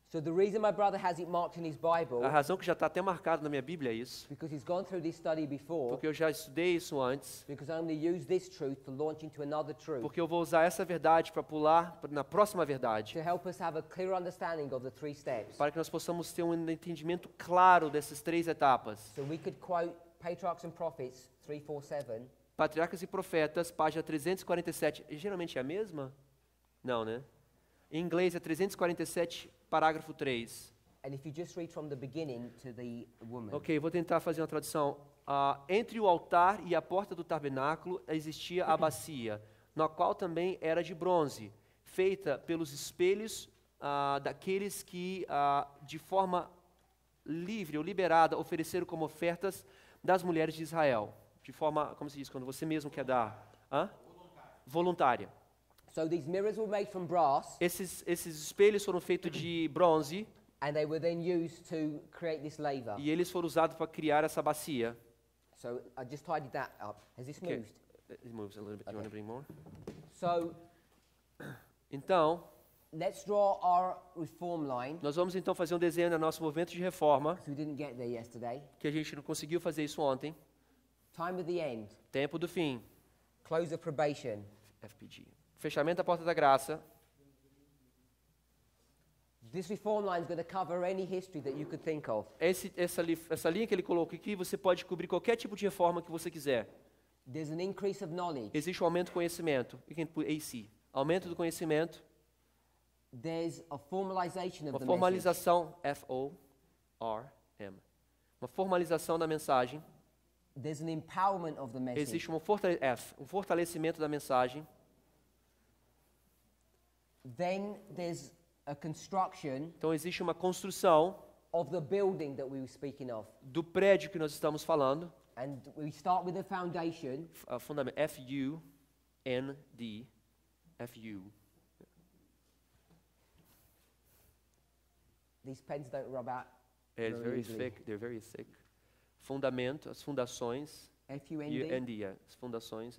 So the reason my brother has it marked in his Bible, A razão que já está até marcado na minha Bíblia é isso, because he's gone through this study before, porque eu já estudei isso antes, because I'm going to use this truth to launch into another truth, porque eu vou usar essa verdade para pular na próxima verdade, to help us have a clear understanding of the 3 steps. para que nós possamos ter um entendimento claro dessas 3 etapas. So we could quote Patriarchs and Prophets 347. Patriarcas e Profetas, página 347. Geralmente é a mesma? Não, né? Em inglês é 347, parágrafo 3. And if you just read from the beginning to the woman. Ok, vou tentar fazer uma tradução. Entre o altar e a porta do tabernáculo existia a bacia, na qual também era de bronze, feita pelos espelhos daqueles que, de forma livre ou liberada, ofereceram como ofertas das mulheres de Israel. De forma, como se diz, quando você mesmo quer dar? Voluntária. So these mirrors were made from brass, Esses espelhos foram feitos de bronze and they were then used to create this laver. e eles foram usados para criar essa bacia. So I just tidied that up. Has this Okay. moved? It moves a little bit. You want to bring more? So Então, let's draw our reform line, nós vamos então fazer um desenho do nosso movimento de reforma, because we didn't get there yesterday. que a gente não conseguiu fazer isso ontem. Time of the end, Tempo do fim, close of probation. FPG. Fechamento da porta da graça. This reform line is going to cover any history that you could think of. Essa linha que ele colocou aqui, você pode cobrir qualquer tipo de reforma que você quiser. There's an increase of knowledge. Existe um aumento do conhecimento. You can put AC. Aumento do conhecimento. There's a formalization of Uma the message. formalização, F-O-R-M. Uma formalização da mensagem. There's an empowerment of the message. Existe um fortalecimento da mensagem. Then there's a construction Então existe uma construção of the building that we were speaking of. do prédio que nós estamos falando. And we start with the foundation. Fundamento, F-U-N-D. F-U. These pens don't rub out. It's very easily. thick. They're very thick. Fundamento, as fundações. F-U-N-D. U-N-D, as fundações.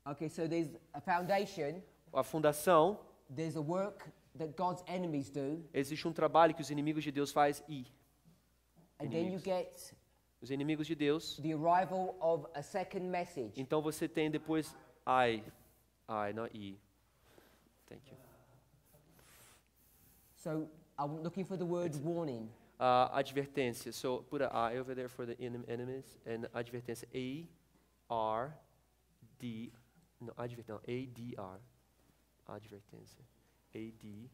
Okay, so there's a foundation. A fundação, There's a work that God's enemies do. existe um trabalho que os inimigos de Deus fazem. And then you Inimigos. get Os inimigos de Deus. the arrival of a second message. Então você tem depois not E. Thank you. So I'm looking for the word warning. Advertência. So put a I over there for the enemies and advertência A-R-D. No, advertência. A-D-R. Advertência. A-D-V.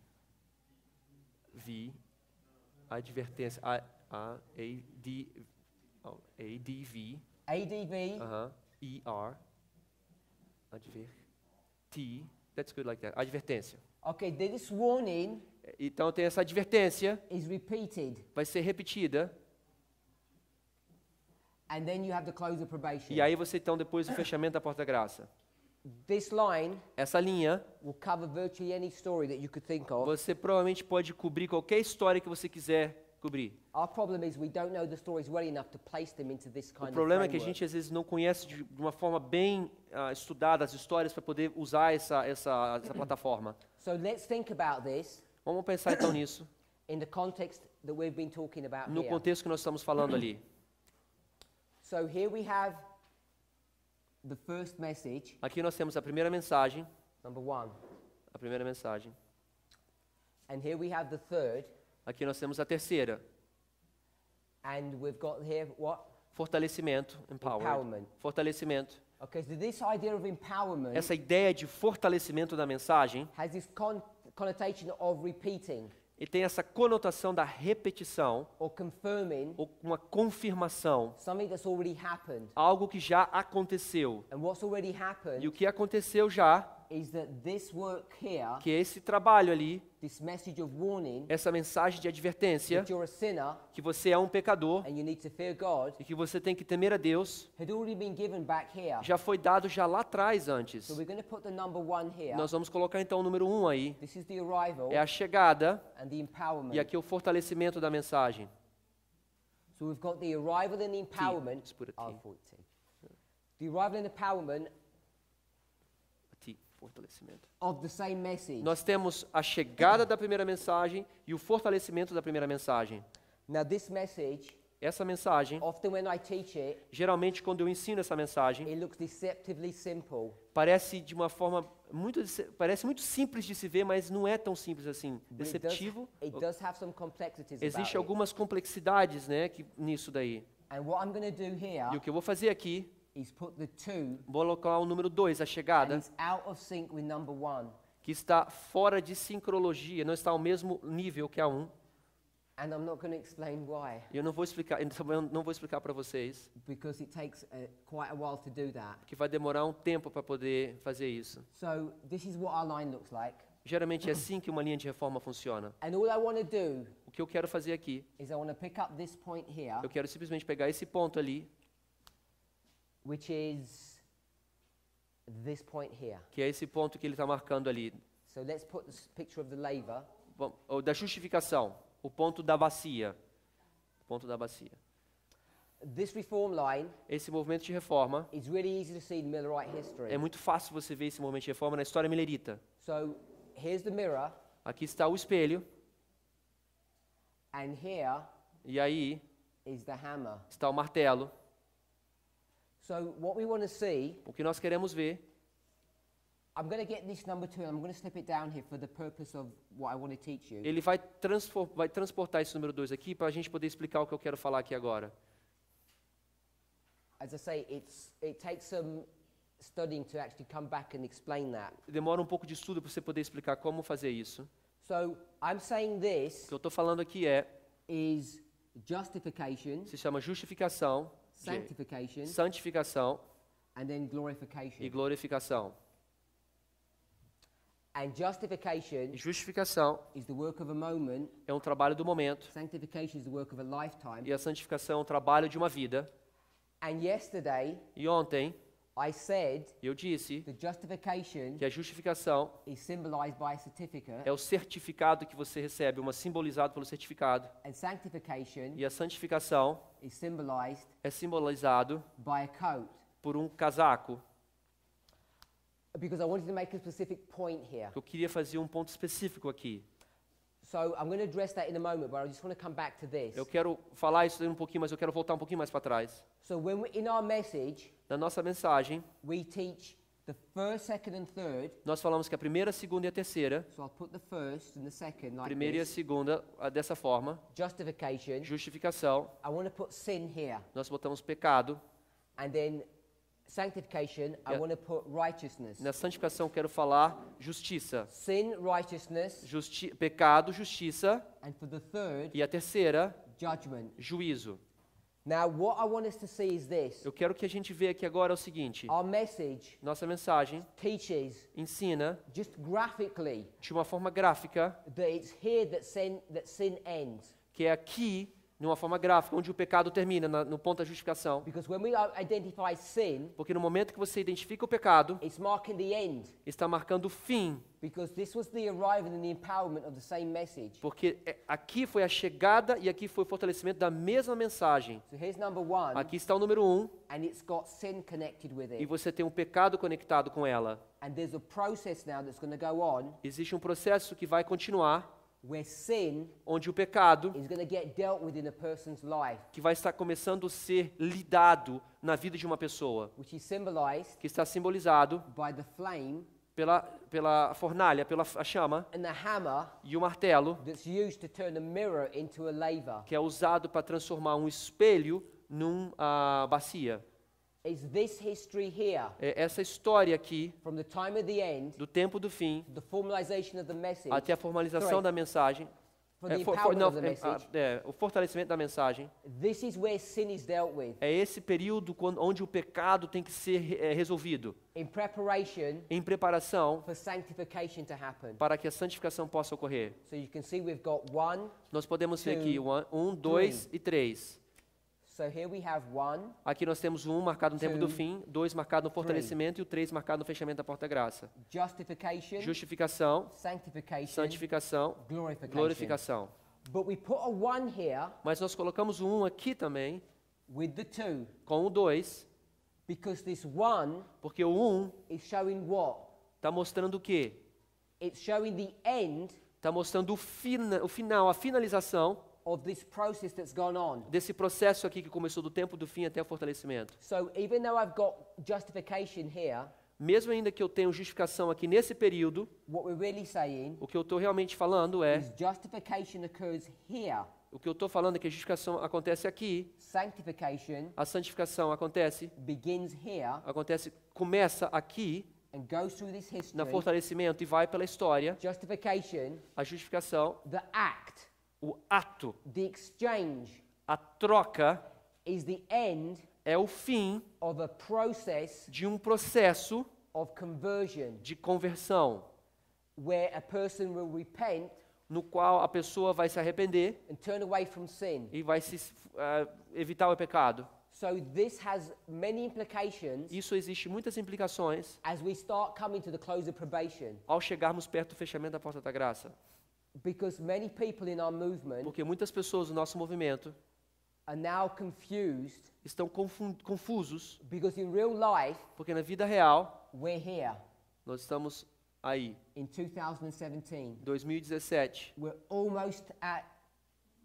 Advertência. A-D. A-D-V. ADV. E-R. Adver. T. That's good like that. Advertência. Okay, this warning Então tem essa advertência, is repeated. vai ser repetida. And then you have the close of probation. E aí você então depois o fechamento da porta da graça. This line Essa linha, will cover virtually any story that you could think of. você provavelmente pode cobrir qualquer história que você quiser cobrir. Our problem is we don't know the stories well enough to place them into this kind O of problema é que a framework. gente às vezes não conhece de uma forma bem estudada as histórias para poder usar essa plataforma. So let's think about this Vamos pensar então nisso, in the context that we've been talking about no here. contexto que nós estamos falando ali. So here we have the first message, Aqui nós temos a primeira mensagem, number 1. a primeira mensagem. And here we have the third. Aqui nós temos a terceira, And we've got here what? fortalecimento, empowered. Empowerment. Fortalecimento. Okay, so this idea of empowerment Essa ideia de fortalecimento da mensagem, has this connotation of repeating e tem essa conotação da repetição, or confirming ou uma confirmação, something that's already happened. algo que já aconteceu. And what's already E o happened que aconteceu já, is that this work here, que esse trabalho ali, this message of warning essa mensagem de advertência, that you're a sinner que você é um pecador and you need to fear God, e que você tem que temer a Deus, had already been given back here. já foi dado já lá atrás antes. So we're going to put the number 1 here. Nós vamos colocar então o número 1 aí, This is the arrival é a chegada, and the empowerment. e aqui o fortalecimento da mensagem. So we've got the arrival and the empowerment. let's put a T. Oh, 14. The arrival and empowerment Fortalecimento. of the same message. Nós temos a chegada da primeira mensagem e o fortalecimento da primeira mensagem. Now this message, Essa mensagem, often when I teach it, geralmente quando eu ensino essa mensagem, it looks deceptively simple. parece de uma forma parece muito simples de se ver, mas não é tão simples assim. But Deceptivo. it does have some complexities Existem about it. algumas complexidades, né, nisso daí. And what I'm going to do here E o que eu vou fazer aqui, is put the 2 vou colocar o número 2, a and chegada, it's out of sync with number 1. que está fora de sincrologia, não está ao mesmo nível que a 1. And I'm not going to explain why, E eu não vou explicar para vocês, because it takes quite a while to do that. porque vai demorar um tempo para poder fazer isso. So this is what our line looks like. Geralmente é assim que uma linha de reforma funciona. And all I want to do O que eu quero fazer aqui, is I want to pick up this point here, eu quero simplesmente pegar esse ponto ali, which is this point here. que é esse ponto que ele está marcando ali, So let's put this picture of the laver. ou da justificação, o ponto da bacia. O ponto da bacia. This reform line Esse movimento de reforma, is really easy to see in Millerite history. é muito fácil você ver esse movimento de reforma na história milerita. So here's the mirror, Aqui está o espelho, and here e aí is the hammer. está o martelo. So what we want to see, O que nós queremos ver, I'm going to get this number 2 and I'm going to slip it down here for the purpose of what I want to teach you. ele vai transportar esse número 2 aqui para a gente poder explicar o que eu quero falar aqui agora. As I say, it takes some studying to actually come back and explain that. Demora um pouco de estudo para você poder explicar como fazer isso. So I'm saying O this que eu estou falando aqui is justification, se chama justificação, sanctification, santificação and then e glorification. glorificação. And justification E justificação is the work of a moment, é um trabalho do momento sanctification is the work of a lifetime. e a santificação é um trabalho de uma vida. And yesterday E ontem I said eu disse the justification que a justificação is symbolized by a certificate, é o certificado que você recebe, simbolizado pelo certificado. and sanctification E a santificação is symbolized é simbolizado by a coat. por um casaco. Because I wanted to make a specific point here. Eu queria fazer um ponto específico aqui. So I'm going to address that in a moment, but I just want to come back to this. Eu quero falar isso um pouquinho, mas eu quero voltar um pouquinho mais para trás. So in our message, Na nossa mensagem, we teach the first, second, and third. nós falamos que a primeira, a segunda e a terceira, So I'll put the first and the second a like primeira e a this. segunda, dessa forma. Justification. Justificação, I want to put sin here. nós botamos pecado. And then sanctification, I Yeah. want to put righteousness. Na santificação, quero falar justiça. Sin, righteousness, Pecado, justiça. and for the third, E a terceira, judgment. juízo. Now, what I want us to see is this. Eu quero que a gente veja aqui agora é o seguinte. Our message Nossa mensagem teaches ensina just graphically de uma forma gráfica, that it's here that sin ends. que é aqui, de uma forma gráfica, onde o pecado termina, no ponto da justificação. Because when we identify sin, Porque no momento que você identifica o pecado, it's marking the end. está marcando o fim. Because this was the arrival and the empowerment of the same message. Porque aqui foi a chegada e aqui foi o fortalecimento da mesma mensagem. So here's number 1, Aqui está o número 1, and it's got sin connected with e it. você tem um pecado conectado com ela. And there's a process now that's going to go on Existe um processo que vai continuar, where sin onde o pecado, is going to get dealt with in a person's life, que vai estar começando a ser lidado na vida de uma pessoa, which is symbolized que está simbolizado by the flame pela fornalha, pela a chama, and the hammer e o martelo, that's used to turn a mirror into a laver. que é usado para transformar um espelho numa bacia. Is this history here, É essa história aqui, from the time of the end, do tempo do fim, the formalization of the message, até a formalização Sorry. da mensagem, for the empowerment of the message, o fortalecimento da mensagem, this is where sin is dealt with. é esse período onde o pecado tem que ser resolvido, In preparation em preparação for sanctification to happen. para que a santificação possa ocorrer. So you can see we've got 1. Nós podemos ver Two, aqui 1, 2 e 3. So here we have 1, Aqui nós temos o 1 marcado no tempo do Two, fim, 2 marcado no fortalecimento e o 3 marcado no fechamento da porta-graça. justification, Justificação, sanctification, santificação, glorification. glorificação. But we put a 1 here Mas nós colocamos o 1 aqui também, with the 2, com o 2, because this 1 porque o 1 is showing what? está mostrando o quê? It's showing the end Está mostrando o final, a finalização of this process that's gone on. desse processo aqui que começou do tempo do fim até o fortalecimento. So even though I've got justification here, Mesmo ainda que eu tenha justificação aqui nesse período, what we're really saying o que eu estou realmente falando é, is justification occurs here, o que eu estou falando é que a justificação acontece aqui, sanctification a santificação acontece, begins here começa aqui, and goes through this no history. fortalecimento e vai pela história, Justification, a justificação, the act, o ato, the exchange a troca is the end é o fim of a process de um processo of conversion de conversão, where a person will repent no qual a pessoa vai se arrepender and turn away from sin. e vai evitar o pecado. So this has many implications Isso existe muitas implicações as we start coming to the close of probation, ao chegarmos perto do fechamento da porta da graça. because many people in our movement Porque muitas pessoas do nosso movimento are now confused, estão confusos, because in real life porque na vida real we're here nós estamos aí, in 2017. 2017. We're almost at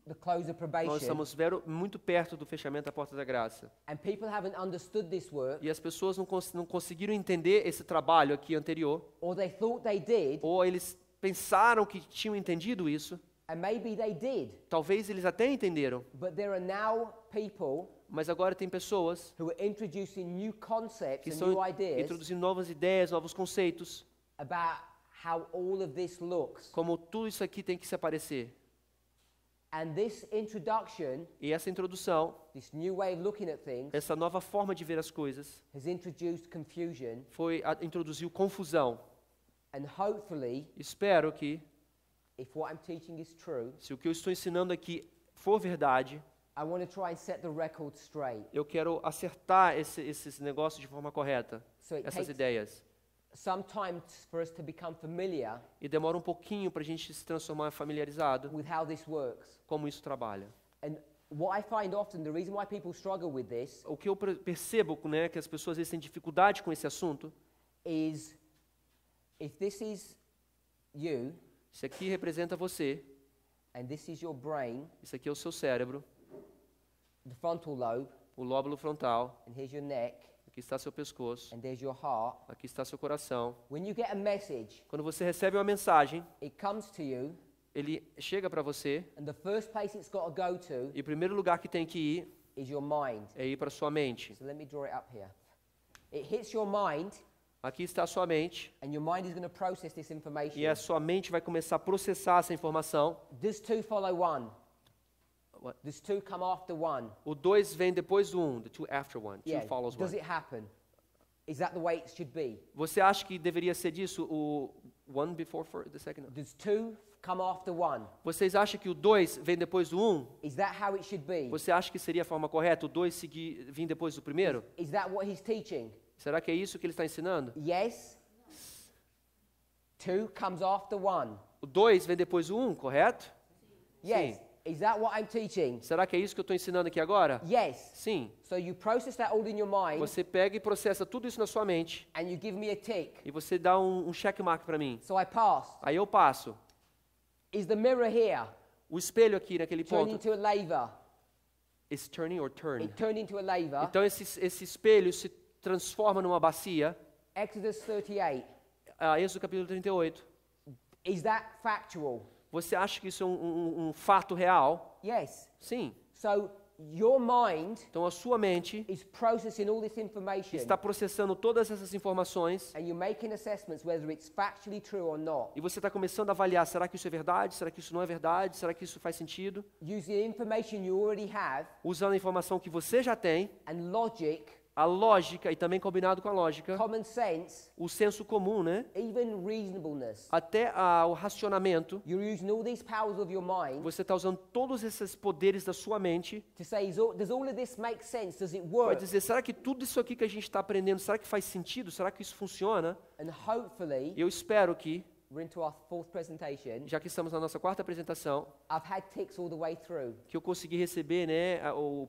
the close of Nós probation, estamos muito perto do fechamento da porta da graça. and people haven't understood this work, E as pessoas não conseguiram entender esse trabalho aqui anterior, or they thought they did, ou eles pensaram que tinham entendido isso. and maybe they did, Talvez eles até entenderam, but there are now people mas agora tem pessoas who are introducing new concepts que and estão new ideas introduzindo novas ideias, novos conceitos, about how all of this looks. como tudo isso aqui tem que se aparecer. And this introduction, E essa introdução, this new way of looking at things, essa nova forma de ver as coisas, has introduced confusion, introduziu confusão. and hopefully, Espero que, if what I'm teaching is true, se o que eu estou ensinando aqui for verdade, I want to try and set the record straight. eu quero acertar esses negócios de forma correta, So it essas takes ideias. some time for us to become familiar E demora um pouquinho para a gente se transformar familiarizado with how this works. como isso trabalha. And what I find often, the reason why people struggle with this O que eu percebo, né, que as pessoas às vezes têm dificuldade com esse assunto, is, if this is you, isso aqui representa você, and this is your brain, isso aqui é o seu cérebro, the frontal lobe, o lóbulo frontal, and here's your neck, aqui está seu pescoço, and there's your heart. aqui está seu coração. When you get a message, Quando você recebe uma mensagem, it comes to you, ele chega para você, and the first place it's got to go to e o primeiro lugar que tem que ir is your mind. é ir para sua mente. So let me draw it up here. It hits your mind, Aqui está a sua mente, and your mind is going to process this information. e a sua mente vai começar a processar essa informação. Does two follow one? What? Does 2 come after 1? O 2 vem depois do 1. The 2 after 1. 2 Yeah. follows Does 1. it happen? Is that the way it should be? Você acha que deveria ser disso o 1 before the second? Does 2 come after 1? Vocês acham que o 2 vem depois do 1? Is that how it should be? Você acha que seria a forma correta, o 2 vir depois do primeiro? Is that what he's teaching? Será que é isso que ele está ensinando? Yes. 2 comes after 1. O 2 vem depois do 1, correto? Yes. Sim. Is that what I'm teaching? Será que é isso que eu estou ensinando aqui agora? Yes. Sim. So you process that all in your mind Você pega e processa tudo isso na sua mente and you give me a tick. e você dá um checkmark para mim. So I passed. Aí eu passo. Is the mirror here O espelho aqui naquele turned ponto. into a laver? Is turning or turn? It turned into a laver. Então esse espelho se transforma numa bacia. Exodus 38. Êxodo capítulo 38. Is that factual? Você acha que isso é um fato real? Yes. Sim. So your mind Então a sua mente is processing all this information está processando todas essas informações and you're making assessments whether it's factually true or not. e você está começando a avaliar, será que isso é verdade? Será que isso não é verdade? Será que isso faz sentido? Using the information you already have Usando a informação que você já tem, and logic, a lógica e também combinado com a lógica, common sense, o senso comum, né? even reasonableness. Até o racionamento. You're using all these powers of your mind Você está usando todos esses poderes da sua mente to say, does all of this make sense? Does it para work? dizer, será que tudo isso aqui que a gente está aprendendo, será que faz sentido? Será que isso funciona? And hopefully, Eu espero que, we're into our fourth presentation. já que estamos na nossa quarta apresentação, I've had ticks all the way through. que eu consegui receber, né, o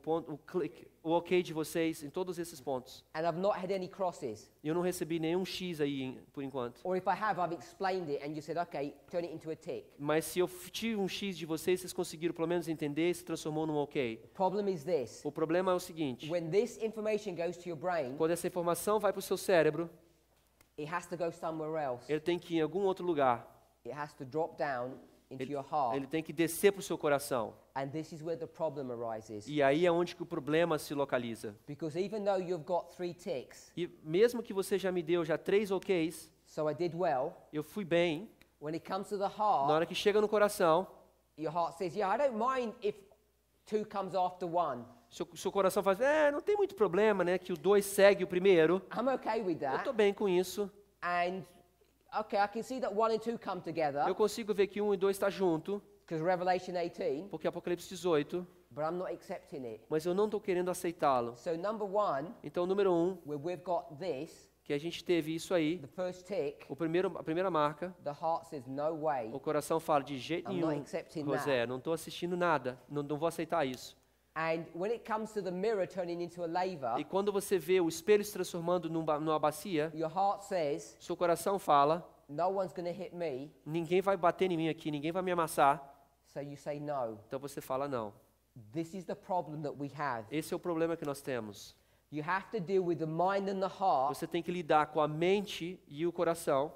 ok de vocês em todos esses pontos. And I've not had any crosses. Eu não recebi nenhum X aí, por enquanto. Or if I have, I've explained it and you said, okay, turn it into a tick. Mas se eu tive um X de vocês, vocês conseguiram pelo menos entender e se transformou num ok. The problem is this. O problema é o seguinte, When this information goes to your brain, quando essa informação vai para o seu cérebro, it has to go somewhere else. ele tem que ir em algum outro lugar. It has to drop down into your heart. Ele tem que descer para o seu coração. And this is where the problem arises. E aí é onde que o problema se localiza. Because even though you've got 3 ticks, E mesmo que você já me deu 3 OKs, so I did well, eu fui bem. when it comes to the Na heart, hora que chega no coração, your heart says, yeah, I don't mind if 2 comes after 1. seu coração faz, não tem muito problema, né, que o 2 segue o primeiro. I'm okay with Eu that. estou bem com isso. And okay, I can see that 1 and 2 come together Eu consigo ver que 1 e 2 está junto, because Revelation 18, porque Apocalipse 18, but I'm not accepting it. mas eu não estou querendo aceitá-lo. So number 1, Então, número 1, where we've got this, que a gente teve isso aí, the first tick, a primeira marca, the heart says, no way. o coração fala, de jeito I'm nenhum, not accepting José, não estou assistindo nada, não vou aceitar isso. And when it comes to the mirror turning into a laver, E quando você vê o espelho se transformando numa bacia, your heart says, seu coração fala, no one's going to hit me. ninguém vai bater em mim aqui, ninguém vai me amassar. So you say no. Então você fala, não. This is the problem that we have. Esse é o problema que nós temos. You have to deal with the mind and the heart, Você tem que lidar com a mente e o coração.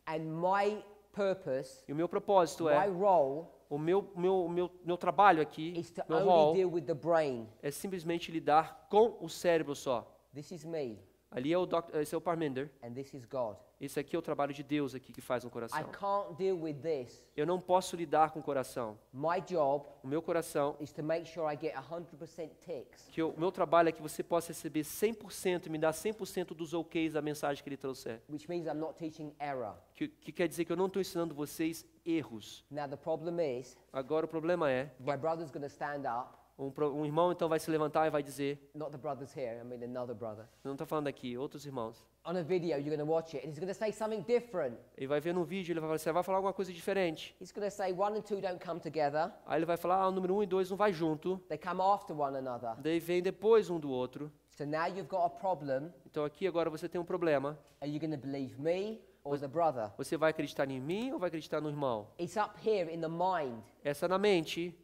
and my purpose, E o meu propósito my é, role o meu trabalho aqui, is to meu only rol, deal with the brain. é simplesmente lidar com o cérebro só. This is me, Ali esse é o Parmender. and this is God. Esse aqui é o trabalho de Deus aqui que faz no I coração. can't deal with this. Eu não posso lidar com o coração. My job O meu coração, is to make sure I get 100% ticks. que o meu trabalho é que você possa receber 100% e me dar 100% dos OKs da mensagem que ele trouxer. Which means I'm not teaching error. Que quer dizer que eu não estou ensinando vocês erros. Now the problem is, Agora o problema é, my brother's going to stand up. um irmão então vai se levantar e vai dizer, Not the brothers here, I mean another brother. não está falando aqui, outros irmãos. On a video, you're going to watch it, and he's going to say something different. Ele vai ver no vídeo, ele vai falar, você vai falar alguma coisa diferente. He's going to say 1 and 2 don't come together. Aí ele vai falar, o número 1 e 2 não vai junto. They come after one another. Daí vem depois um do outro. So now you've got a problem. Então aqui agora você tem um problema. Are you going to believe me or the brother? Você vai acreditar em mim ou vai acreditar no irmão? It's up here in the mind. Essa na mente,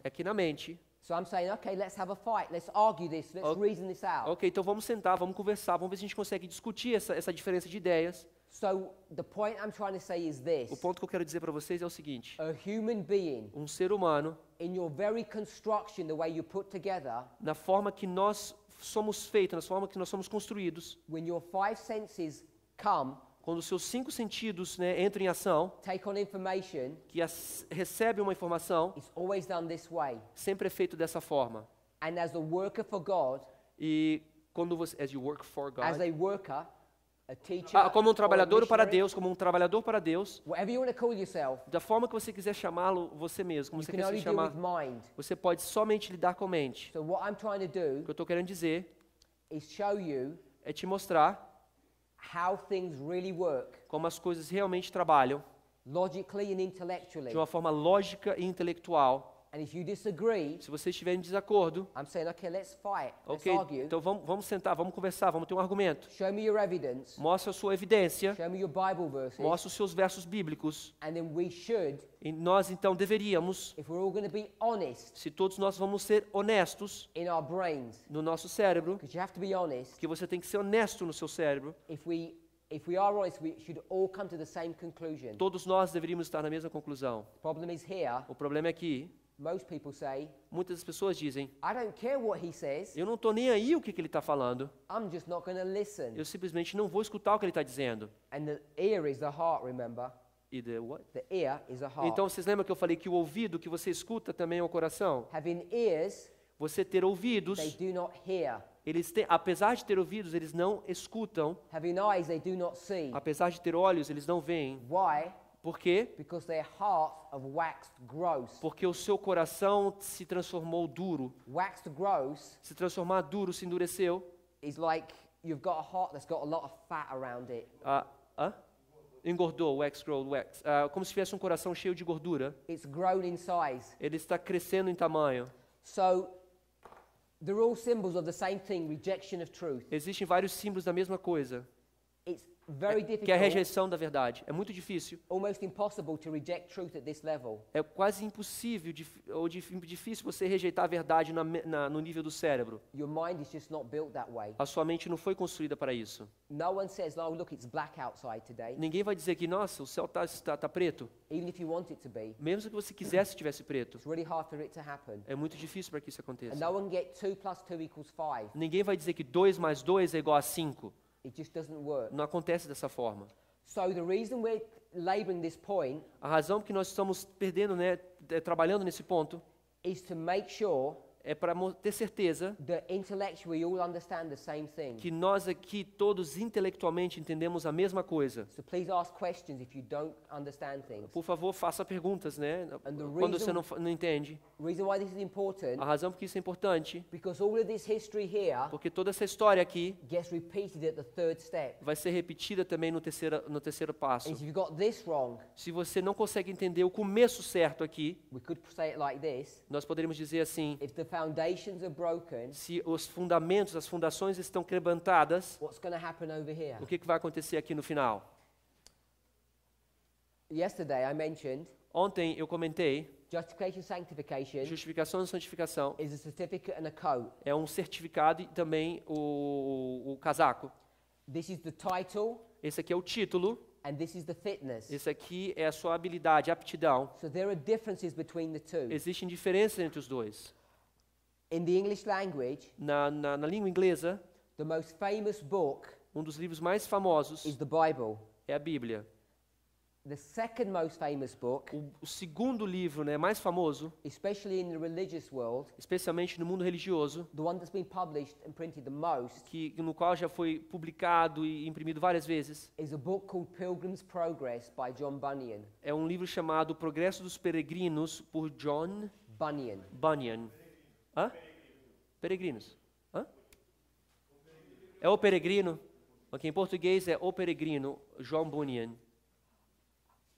é aqui na mente. So I'm saying, okay, let's have a fight. Let's argue this. Let's Ok. reason this out. Ok, então vamos sentar, vamos conversar, vamos ver se a gente consegue discutir essa diferença de ideias. So the point I'm trying to say is this. O ponto que eu quero dizer para vocês é o seguinte. A human being, Um ser humano, in your very construction, the way you put together, na forma que nós somos feitos, na forma que nós somos construídos, when your 5 senses come, quando os seus 5 sentidos, né, entram em ação, take on information, que recebe uma informação, it's always done this way. sempre é feito dessa forma. And as a worker for God, E quando você, as you work for God, as a worker, a teacher, como um or a trabalhador para missionary, Deus, como um trabalhador para Deus, whatever you want to call yourself, da forma que você quiser chamá-lo, você mesmo, como you você can quiser only se deal chamar, with mind. você pode somente lidar com a mente. So what I'm trying to O do que eu estou querendo dizer is show you é te mostrar how things really work, como as coisas realmente trabalham, logically and intellectually. de uma forma lógica e intelectual. And if you disagree, Se você estiver em desacordo, I'm saying, okay, let's fight, let's ok, argue. então vamos sentar, vamos conversar, vamos ter um argumento. Show me your evidence, Mostre a sua evidência, show me your Bible verses, mostre os seus versos bíblicos. and then we should, E nós então deveríamos, if we're all going to be honest se todos nós vamos ser honestos in our brains, no nosso cérebro, because you have to be honest, porque você tem que ser honesto no seu cérebro, if we are honest, we should all come to the same conclusion. todos nós deveríamos estar na mesma conclusão. The problem is here, O problema é que most people say, muitas pessoas dizem, I don't care what he says, eu não estou nem aí o que ele está falando, I'm just not going to listen. eu simplesmente não vou escutar o que ele está dizendo. And the ear is the heart, remember? E the what? The ear is the heart. Então vocês lembram que eu falei que o ouvido que você escuta também é o coração? Having ears, Você ter ouvidos, they do not hear. eles têm, apesar de ter ouvidos, eles não escutam. Having eyes, they do not see. Apesar de ter olhos, eles não veem. Why? Por quê? Because their hearts have waxed gross. Porque o seu coração se transformou duro. Waxed gross Se transformar duro, se endureceu. is like you've got a heart that's got a lot of fat around it. Engordou, wax, grow, wax. Como se tivesse um coração cheio de gordura. It's grown in size. Ele está crescendo em tamanho. So they're all symbols of the same thing, rejection of truth. Existem vários símbolos da mesma coisa. It's very Que é a difficult, rejeição da verdade. É muito difícil. almost impossible to reject truth at this level. É quase impossível ou difícil você rejeitar a verdade no nível do cérebro. Your mind is just not built that way. A sua mente não foi construída para isso. No one says, "Oh, look, it's black outside today," Ninguém vai dizer que, nossa, o céu tá preto. even if you want it to be. Mesmo que você quisesse que tivesse preto. It's really hard for it to happen. É muito difícil para que isso And aconteça. no one get 2 + 2 = 5. Ninguém vai dizer que 2 mais 2 é igual a 5. It just doesn't work. Não acontece dessa forma. So the reason we're laboring this point A razão que nós estamos perdendo, né, trabalhando nesse ponto, is to make sure é para ter certeza that intellectually we all understand the same thing. que nós aqui todos intelectualmente entendemos a mesma coisa. So please ask questions if you don't understand things. Por favor, faça perguntas, né? And the Quando você reason- não entende. The reason why this is important, A razão por que isso é importante, because all of this history here porque toda essa história aqui gets repeated at the 3rd step. vai ser repetida também no terceiro passo. And if you've got this wrong, Se você não consegue entender o começo certo aqui, we could say it like this. nós poderíamos dizer assim: If the foundations are broken, se os fundamentos, as fundações estão quebrantadas, what's going to happen over here? o que vai acontecer aqui no final? Yesterday I mentioned Ontem eu comentei, justification, sanctification justificação e santificação is a certificate and a coat. é um certificado e também o casaco. This is the title Esse aqui é o título, and this is the fitness. esse aqui é a sua habilidade, aptidão. So there are differences between the two. Existem diferenças entre os dois. In the English language, Na língua inglesa, the most famous book um dos livros mais famosos is the Bible. é a Bíblia. The second most famous book, O segundo livro, né, mais famoso, especially in the religious world, especialmente no mundo religioso, the one that's been published and printed the most, no qual já foi publicado e imprimido várias vezes, is a book called Pilgrim's Progress by John Bunyan. é um livro chamado Progresso dos Peregrinos, por John Bunyan. Bunyan. Hã? Peregrinos. Hã? É o Peregrino. Ok, em português é o Peregrino, John Bunyan.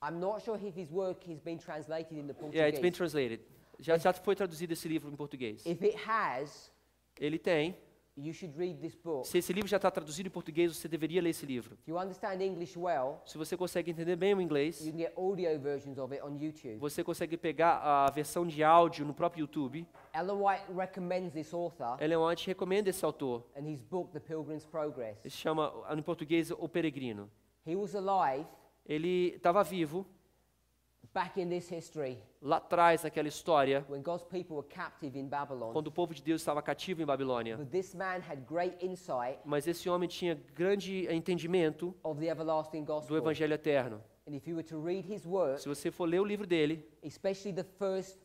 I'm not sure if his work has been translated into Yeah, it's been Portuguese. translated. Já foi traduzido esse livro em português. If it has, Ele tem. you should read this book. Se esse livro já está traduzido em português, você deveria ler esse livro. If you understand English well, Se você consegue entender bem o inglês, you can get audio versions of it on YouTube. você consegue pegar a versão de áudio no próprio YouTube. Ellen White recommends this author Ellen White recomenda esse autor. and his book, The Pilgrim's Progress. Ele se chama, em português, O Peregrino. He was alive Ele estava vivo back in this history, lá atrás naquela história, when God's people were captive in Babylon, quando o povo de Deus estava cativo em Babilônia. but this man had great insight Mas esse homem tinha grande entendimento of the everlasting do gospel. Evangelho Eterno. And if you were to read his work, Se você for ler o livro dele, especially the first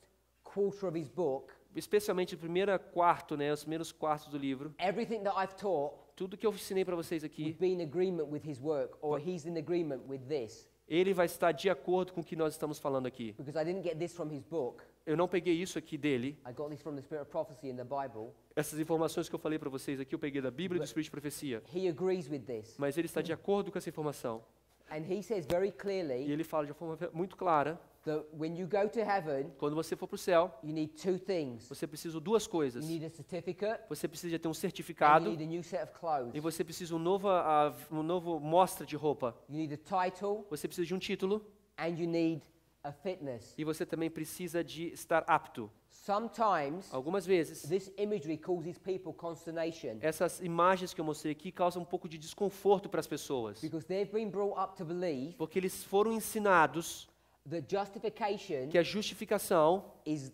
quarter of his book, especialmente o primeiro quarto, né, os primeiros quartos do livro, everything that I've taught tudo que eu ensinei para vocês would aqui, be in agreement with his work, or he's in agreement with this. ele vai estar de acordo com o que nós estamos falando aqui. Because I didn't get this from his book. Eu não peguei isso aqui dele. I got this from the Spirit of Prophecy in the Bible. Essas informações que eu falei para vocês aqui, eu peguei da Bíblia e do Espírito de Profecia. He agrees with this. Mas ele está de acordo com essa informação. And he says very E clearly ele fala de uma forma muito clara, that when you go to heaven, quando você for para o céu, you need two things. você precisa de duas coisas. You need a certificate Você precisa ter um and certificado you need a new set of clothes. e você precisa um novo mostra de roupa. You need a title Você precisa de um título and you need a fitness. e você também precisa de estar apto. Sometimes Algumas vezes, this imagery causes people consternation essas imagens que eu mostrei aqui causam um pouco de desconforto para as pessoas, because they've been brought up to believe porque eles foram ensinados that justification que a justificação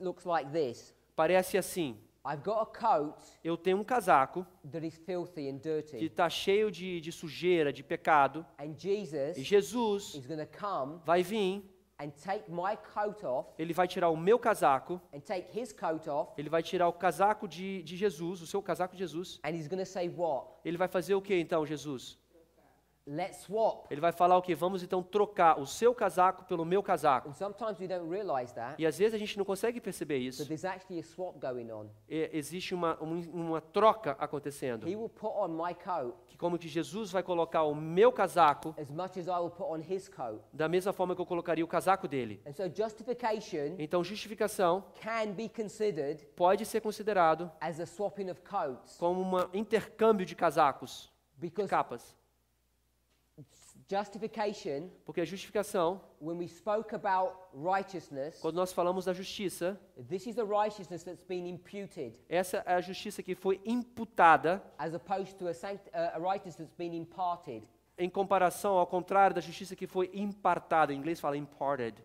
looks like this. parece assim. I've got a coat Eu tenho um casaco that is filthy and que dirty, está cheio de sujeira, de pecado, and e Jesus Jesus is going to come vai vir, and take my coat off ele vai tirar o meu casaco, and take his coat off, ele vai tirar o casaco de Jesus, o seu casaco de Jesus. and he's going to say what? Ele vai fazer o que então, Jesus? Let's swap. Ele vai falar o que? Vamos então trocar o seu casaco pelo meu casaco. And sometimes we don't realize that, E às vezes a gente não consegue perceber isso. but there's actually a swap going on. Existe uma troca acontecendo. He will put on my coat Que como que Jesus vai colocar o meu casaco as much as I will put on his coat. da mesma forma que eu colocaria o casaco dele. And so justification Então justificação can be considered pode ser considerado as a swapping of coats, como um intercâmbio de casacos, de because capas. justification, Porque a justificação, when we spoke about righteousness, quando nós falamos da justiça, this is the righteousness that's been imputed, essa é a justiça que foi imputada as opposed to a righteousness that's been imparted. em comparação ao contrário da justiça que foi impartada. Em inglês fala imparted.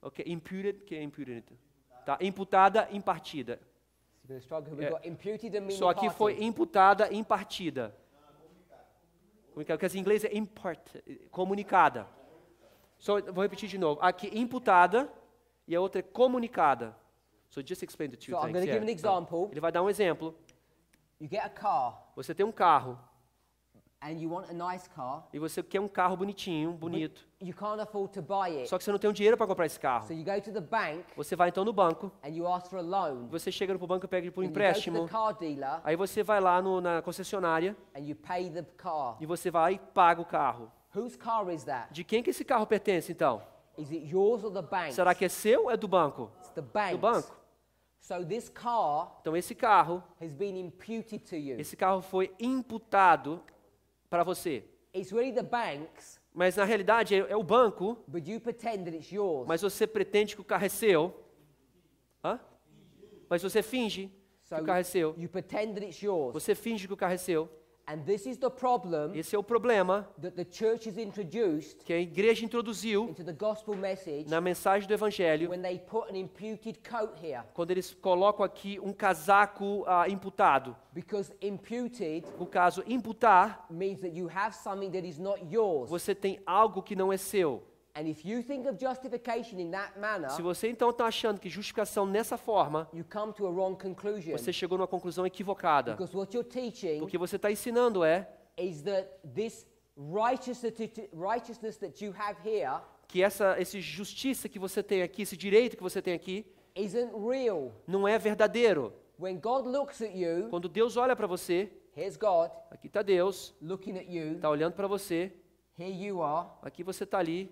Ok, imputed, que é imputed? Tá, imputada, impartida. It's been a struggle. We've got imputed and Só que foi imparted. imputada, impartida. Porque em inglês é comunicada. Vou repetir de novo. Aqui imputada e a outra é comunicada. So just explain the two So I'm things. going to give an example. Ele vai dar um exemplo. You get a car Você tem um carro and you want a nice car, e você quer um carro bonitinho, bonito. you can't afford to buy it. Só que você não tem o dinheiro para comprar esse So carro. you go to the bank Você vai então no banco, and you ask for a loan. você chega no banco e pede por um And you go to empréstimo. the car dealer Aí você vai lá na concessionária and you pay the car. e você vai e paga o carro. Whose car is that? De quem que esse carro pertence então? Is it yours or the bank? Será que é seu ou é do banco? It's the Do bank. banco. So this car Então esse carro has been imputed to you. Esse carro foi imputado para você. It's really the bank's, Mas na realidade é o banco, but you pretend that it's yours. mas você pretende que o carro é seu. Hã? Mas você finge que o carro é seu. you pretend that it's yours. Você finge que o carro é seu. And this is the problem Esse é o problema that the church has introduced que a igreja introduziu into the gospel message na mensagem do Evangelho, when they put an imputed coat here. quando eles colocam aqui um casaco imputado. Because imputed No caso, imputar, means that you have something that is not yours. você tem algo que não é seu. And if you think of justification in that manner, Se você então está achando que justificação nessa forma, you come to a wrong conclusion. você chegou numa conclusão equivocada. Because what you're teaching Porque você está ensinando is that this righteousness that you have here que essa justiça que você tem aqui, esse direito que você tem aqui, isn't real. não é verdadeiro. When God looks at you, Quando Deus olha para você, here's God aqui está Deus, looking at you, está olhando para você, here you are, aqui você está ali,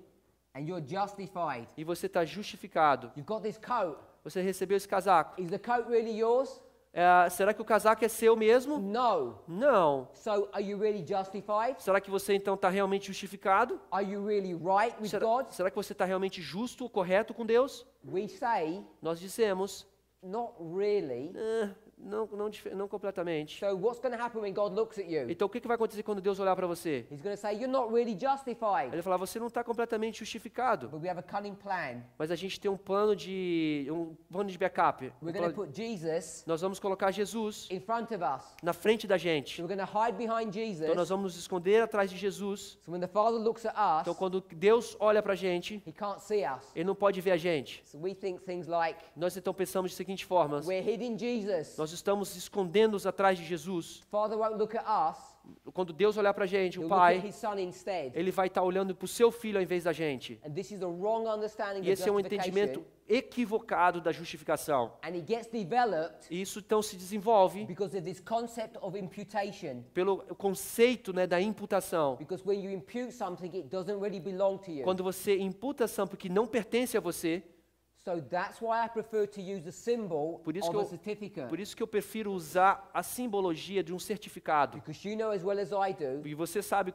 and you're justified. e você está justificado. You've got this coat. Você recebeu esse casaco. Is the coat really yours? Será que o casaco é seu mesmo? No. Não. So are you really justified? Será que você então está realmente justificado? Are you really right with God? Será que você está realmente justo, correto com Deus? We say, Nós dizemos, not really. Não completamente. So what's going to happen when God looks at you? Então o que vai acontecer quando Deus olhar para você? He's going to say, you're not really justified. Ele vai falar, você não está completamente justificado. But we have a cunning plan. Mas a gente tem um plano de backup. We're going to put Jesus Nós vamos colocar Jesus in front of us. na frente da So gente. we're going to hide behind Jesus. Então nós vamos nos esconder atrás de Jesus. So when the Father looks at us, Então quando Deus olha para a gente, he can't see us. Ele não pode ver a gente. So we think things like, Nós então pensamos de seguinte forma: we're hiding Jesus. nós estamos escondendo-nos atrás de Jesus. Father won't look at us. Quando Deus olhar para a gente, He'll o look at Pai, his son instead. Ele vai estar olhando para o seu filho ao invés da gente. And this is the wrong understanding E of esse é um entendimento justification. equivocado da justificação. And it gets developed E isso então se desenvolve because of this concept of imputation. pelo conceito, né, da imputação. Because when you impute something, it doesn't really belong to you. Quando você imputa ação porque não pertence a você, So that's why I prefer to use the symbol por isso, of que a eu, certificate. por isso que eu prefiro usar a simbologia de um certificado. Because you know as well as I do, E você sabe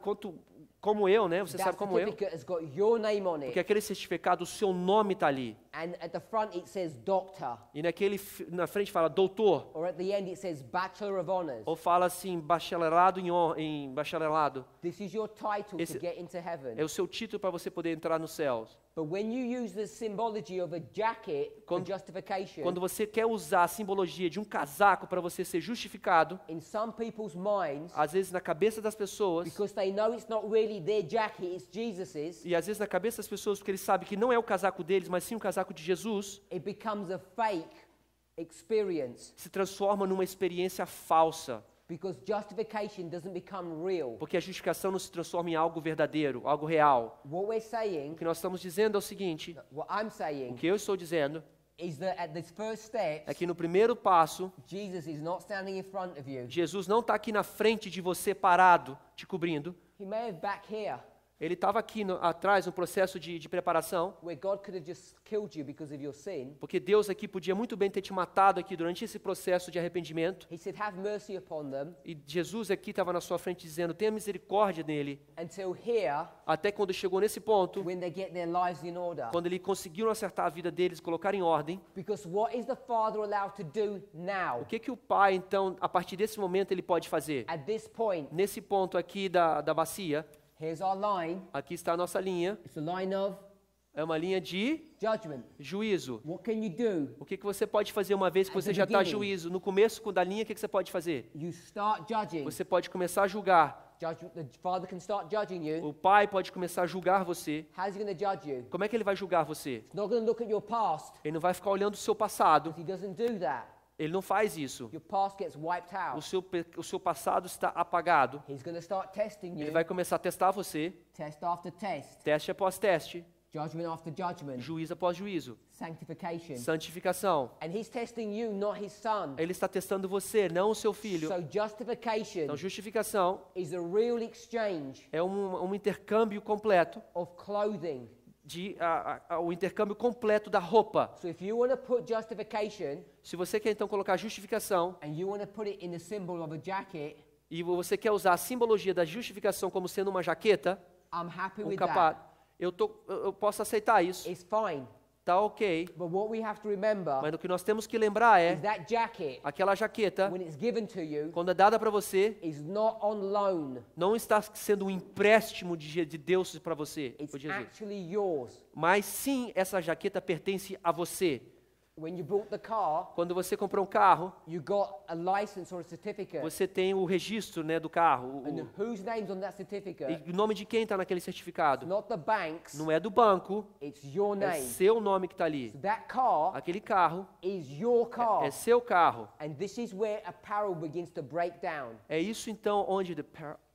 como eu, né? Você that sabe como eu. certificate has got your name on Porque it. aquele certificado, o seu nome está ali. And at the front it says doctor. E na frente fala doutor. Or at the end it says Bachelor of Honors. Ou fala assim, bacharelado em bacharelado. This is your title Esse to get into heaven. É o seu título para você poder entrar nos céus. But when you use the symbology of a jacket for justification, Quando você quer usar a simbologia de um casaco para você ser justificado, in some people's minds, às vezes na cabeça das pessoas, because they know it's not really their jacket, it's Jesus's, e às vezes na cabeça das pessoas porque eles sabem que não é o casaco deles, mas sim o casaco de Jesus, it becomes a fake experience. se transforma numa experiência falsa. Because justification doesn't become real. Porque a justificação não se transforma em algo verdadeiro, algo real. What we're saying, O que nós estamos dizendo é o seguinte, what I'm o saying, que eu estou dizendo is that at this first step, é que no primeiro passo, Jesus is not standing in front of you. Jesus não está aqui na frente de você parado, te cobrindo. He may have back here, Ele estava aqui atrás no processo de preparação, where God could have just killed you because of your sin. porque Deus aqui podia muito bem ter te matado aqui durante esse processo de arrependimento. He said, have mercy upon them, E Jesus aqui estava na sua frente dizendo, tenha misericórdia nele. until here, Até quando chegou nesse ponto, when they get their lives in order. quando ele conseguiu acertar a vida deles, colocar em ordem, Because what is the Father allowed to do now? o que o Pai, então, a partir desse momento, ele pode fazer? At this point, Nesse ponto aqui da bacia, here's our line. aqui está a nossa linha, It's a line of é uma linha de judgment. juízo. What can you do? O que você pode fazer uma vez que At você the já está beginning. juízo? No começo da linha, o que você pode fazer? You start judging. Você pode começar a julgar. The Father can start judging you. O Pai pode começar a julgar você. How's he going to judge you? Como é que ele vai julgar você? He's not going to look at your past. Ele não vai ficar olhando o seu passado. He doesn't do that. Ele não faz isso. Your past gets wiped out. O seu passado está apagado. He's going to start testing Ele you. vai começar a testar você, Test after test. teste após teste, Judgment after judgment. juízo após juízo, Sanctification. santificação. And he's testing you, not his son. Ele está testando você, não o seu filho. So justification Então, justificação is a real exchange é um intercâmbio completo, of clothing. o intercâmbio completo da roupa. So if you want to put justification Se você quer então colocar justificação and you want to put it in the symbol of a jacket, e você quer usar a simbologia da justificação como sendo uma jaqueta, I'm happy um with capaz, that. eu posso aceitar isso, It's fine. tá ok. But what we have to remember Mas o que nós temos que lembrar is é that jacket, aquela jaqueta, when it's given to you, quando é dada para você, is not on loan. não está sendo um empréstimo de Deus para você, It's por Jesus. actually yours. Mas sim, essa jaqueta pertence a você. When you bought the car, Quando você comprou um carro, you got a license or a certificate. você tem o registro, né, do carro. And whose name's on that certificate? E o nome de quem está naquele certificado? Not the bank's, Não é do banco, it's your é name. seu nome que está ali. So that car Aquele carro is your car. é seu carro. And this is where a parable begins to break down. É isso então onde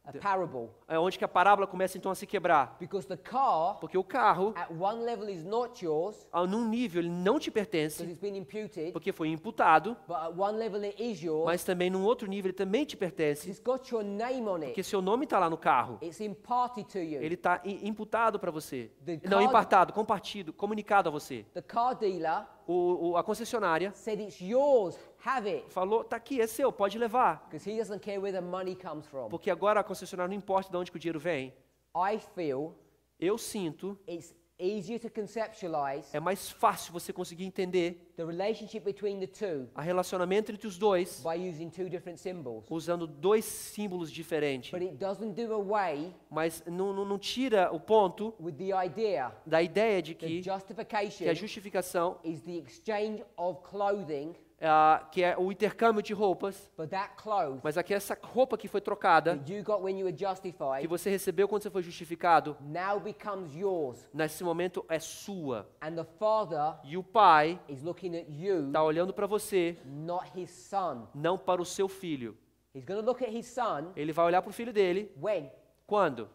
A parable. é onde que a parábola começa então a se quebrar. Because the car, Porque o carro, at one level, is not yours, num nível, ele não te because pertence, it's been imputed. porque foi imputado, But at one level, it is yours. mas também num outro nível ele também te pertence, It's got your name on porque it. seu nome está lá no carro. It's imparted to you. Ele está imputado para você. The Não, car- impartado, compartido, comunicado a você. The car dealer A concessionária said it's yours, have it. falou, tá aqui, é seu, pode levar. Because he doesn't care where the money comes from. Porque agora a concessionária não importa de onde que o dinheiro vem. I feel Eu sinto it's easier to conceptualize é mais fácil você conseguir entender the relationship between the two o relacionamento entre os dois by using two different symbols. usando dois símbolos diferentes. But it doesn't do away Mas não tira o ponto with the idea da ideia de that que a justification justificação, is the exchange of clothing, que é o intercâmbio de roupas, but that clothes mas aqui essa roupa que foi trocada, that you got when you were que justified, você recebeu quando você foi justificado, now becomes yours. nesse momento é sua. And the Father E o Pai is looking at you, está olhando para você, not his son. não para o seu filho. He's going to look at his son Ele vai olhar para o filho dele. when? Quando?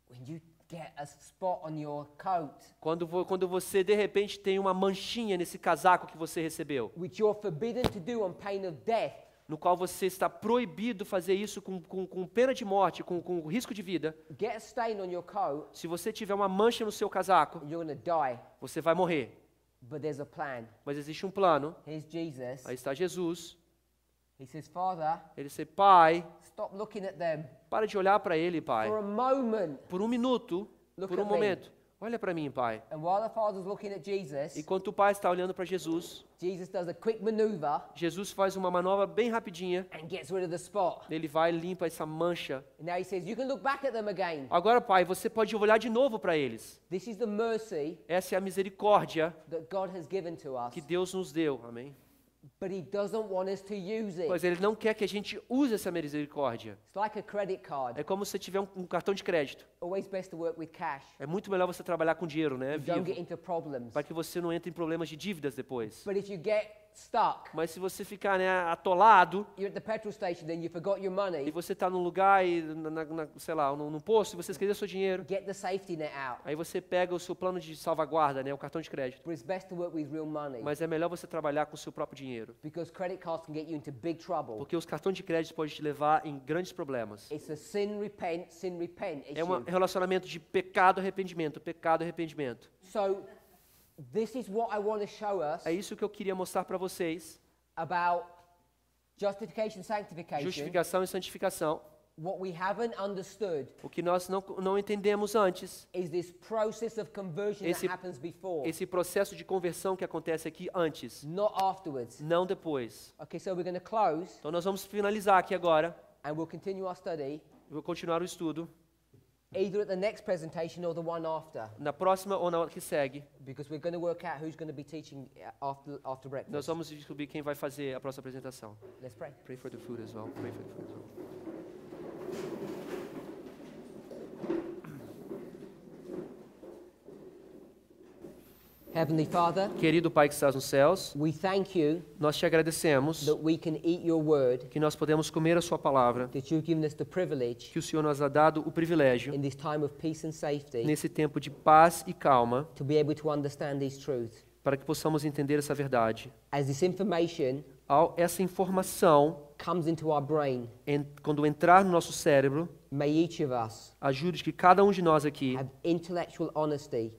When you get a spot on your coat, Quando você, de repente, tem uma manchinha nesse casaco que você recebeu, which you're forbidden to do on pain of death. no qual você está proibido fazer isso com pena de morte, com risco de vida. Get a stain on your coat, Se você tiver uma mancha no seu casaco, and you're going to die. você vai morrer. But there's a plan. Mas existe um plano. Here's Jesus. Aí está Jesus. He says, Father, Ele diz, Pai, stop looking at them para de olhar para ele, Pai. for a moment. Por um minuto, Look por um at me. momento. Olha para mim, Pai. And while the Father's looking at Jesus, Enquanto o Pai está olhando para Jesus, Jesus does a quick maneuver Jesus faz uma manobra bem rapidinha. and gets rid of the spot. Ele vai e limpa essa mancha. And now he says, you can look back at them again. Agora, Pai, você pode olhar de novo para eles. This is the mercy Essa é a misericórdia that God has given to us. que Deus nos deu. Amém? But he doesn't want us to use it. Pois Ele não quer que a gente use essa misericórdia. It's like a credit card. É como se você tiver um cartão de crédito. Always best to work with cash. É muito melhor você trabalhar com dinheiro, né? You don't get Vivo. into problems. Para que você não entre em problemas de dívidas depois. But if you get stuck, Mas se você ficar, né, atolado, you're at the petrol station and you forgot your e money, você está num lugar, e sei lá, num posto, e você esqueceu seu dinheiro, get the safety net out. aí você pega o seu plano de salvaguarda, né, o cartão de crédito. But it's best to work with real money Mas é melhor você trabalhar com o seu próprio dinheiro. because credit cards can get you into big trouble. Porque os cartões de crédito podem te levar em grandes problemas. It's a sin, repent É um issue. relacionamento de pecado, arrependimento, pecado, arrependimento. So this is what I want to show us É isso que eu queria mostrar para vocês. about justification, sanctification. Justificação e santificação. What we haven't understood O que nós não entendemos antes, is this process of conversion Esse- that happens before, esse processo de conversão que acontece aqui antes, not afterwards. não depois. Okay, so we're going to close Então nós vamos finalizar aqui agora. and we'll continue our study Eu vou continuar o estudo either at the next presentation or the one after, na próxima ou na que segue. because we're going to work out who's going to be teaching after Nós breakfast. vamos descobrir quem vai fazer a próxima apresentação. Let's pray. Pray for the food as well. Pray for the food as well. Heavenly Father, Querido Pai que estás nos céus, we thank you nós te agradecemos that we can eat your word, que nós podemos comer a sua palavra, that you've given us the privilege que o Senhor nos ha dado o privilégio, in this time of peace and safety nesse tempo de paz e calma, to be able to understand these truths. para que possamos entender essa verdade. As this information Essa informação, comes into our brain, quando entrar no nosso cérebro, may each of us ajude que cada um de nós aqui have intellectual honesty.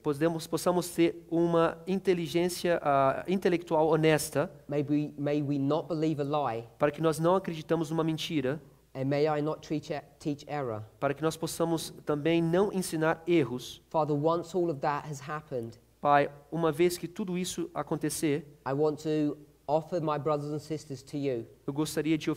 possamos ter uma inteligência intelectual honesta, May we not believe a lie, para que nós não acreditamos numa mentira, and may I not teach error. para que nós possamos também não ensinar erros. Father, once all of that has happened, Pai, uma vez que tudo isso acontecer, I want to offer my brothers and sisters to you, eu gostaria de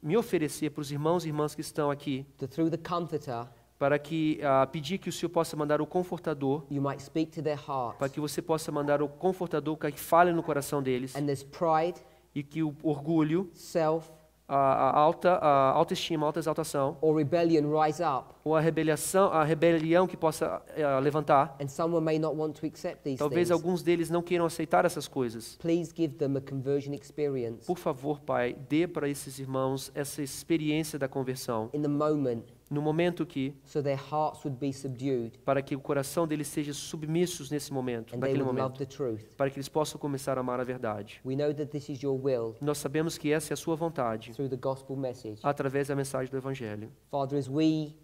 me oferecer para os irmãos e irmãs que estão aqui, that through the Comforter, para que pedir que o Senhor possa mandar o Confortador, you might speak to their para hearts. que você possa mandar o Confortador que fale no coração deles, And there's pride, e que o orgulho, self, a autoestima, a alta exaltação, or rebellion rise up, ou a rebelião que possa levantar. and someone may not want to accept these Talvez things. alguns deles não queiram aceitar essas coisas. Please give them a conversion experience Por favor, Pai, dê para esses irmãos essa experiência da conversão, in the moment, no momento que, so their hearts would be subdued para que o coração deles seja submissos nesse momento, and they naquele would love momento, the truth. para que eles possam começar a amar a verdade. We know that this is your will Nós sabemos que essa é a sua vontade, through the gospel message. através da mensagem do Evangelho. Father, as we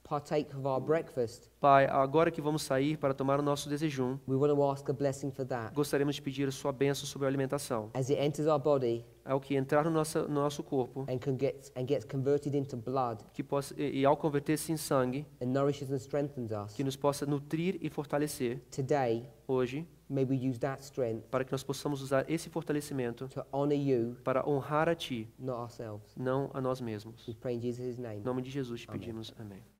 partake of our breakfast, Pai, agora que vamos sair para tomar o nosso desejum, we want to ask a blessing for that. gostaríamos de pedir a sua bênção sobre a alimentação. As it enters our body Ao que entrar no nosso corpo, and gets converted into blood que possa, e ao converter-se em sangue, and nourishes and strengthens us, que nos possa nutrir e fortalecer today, hoje, may we use that strength para que nós possamos usar esse fortalecimento to honor you, para honrar a Ti, not ourselves. não a nós mesmos. We pray in Jesus' name. Em nome de Jesus te Amém. pedimos. Amém.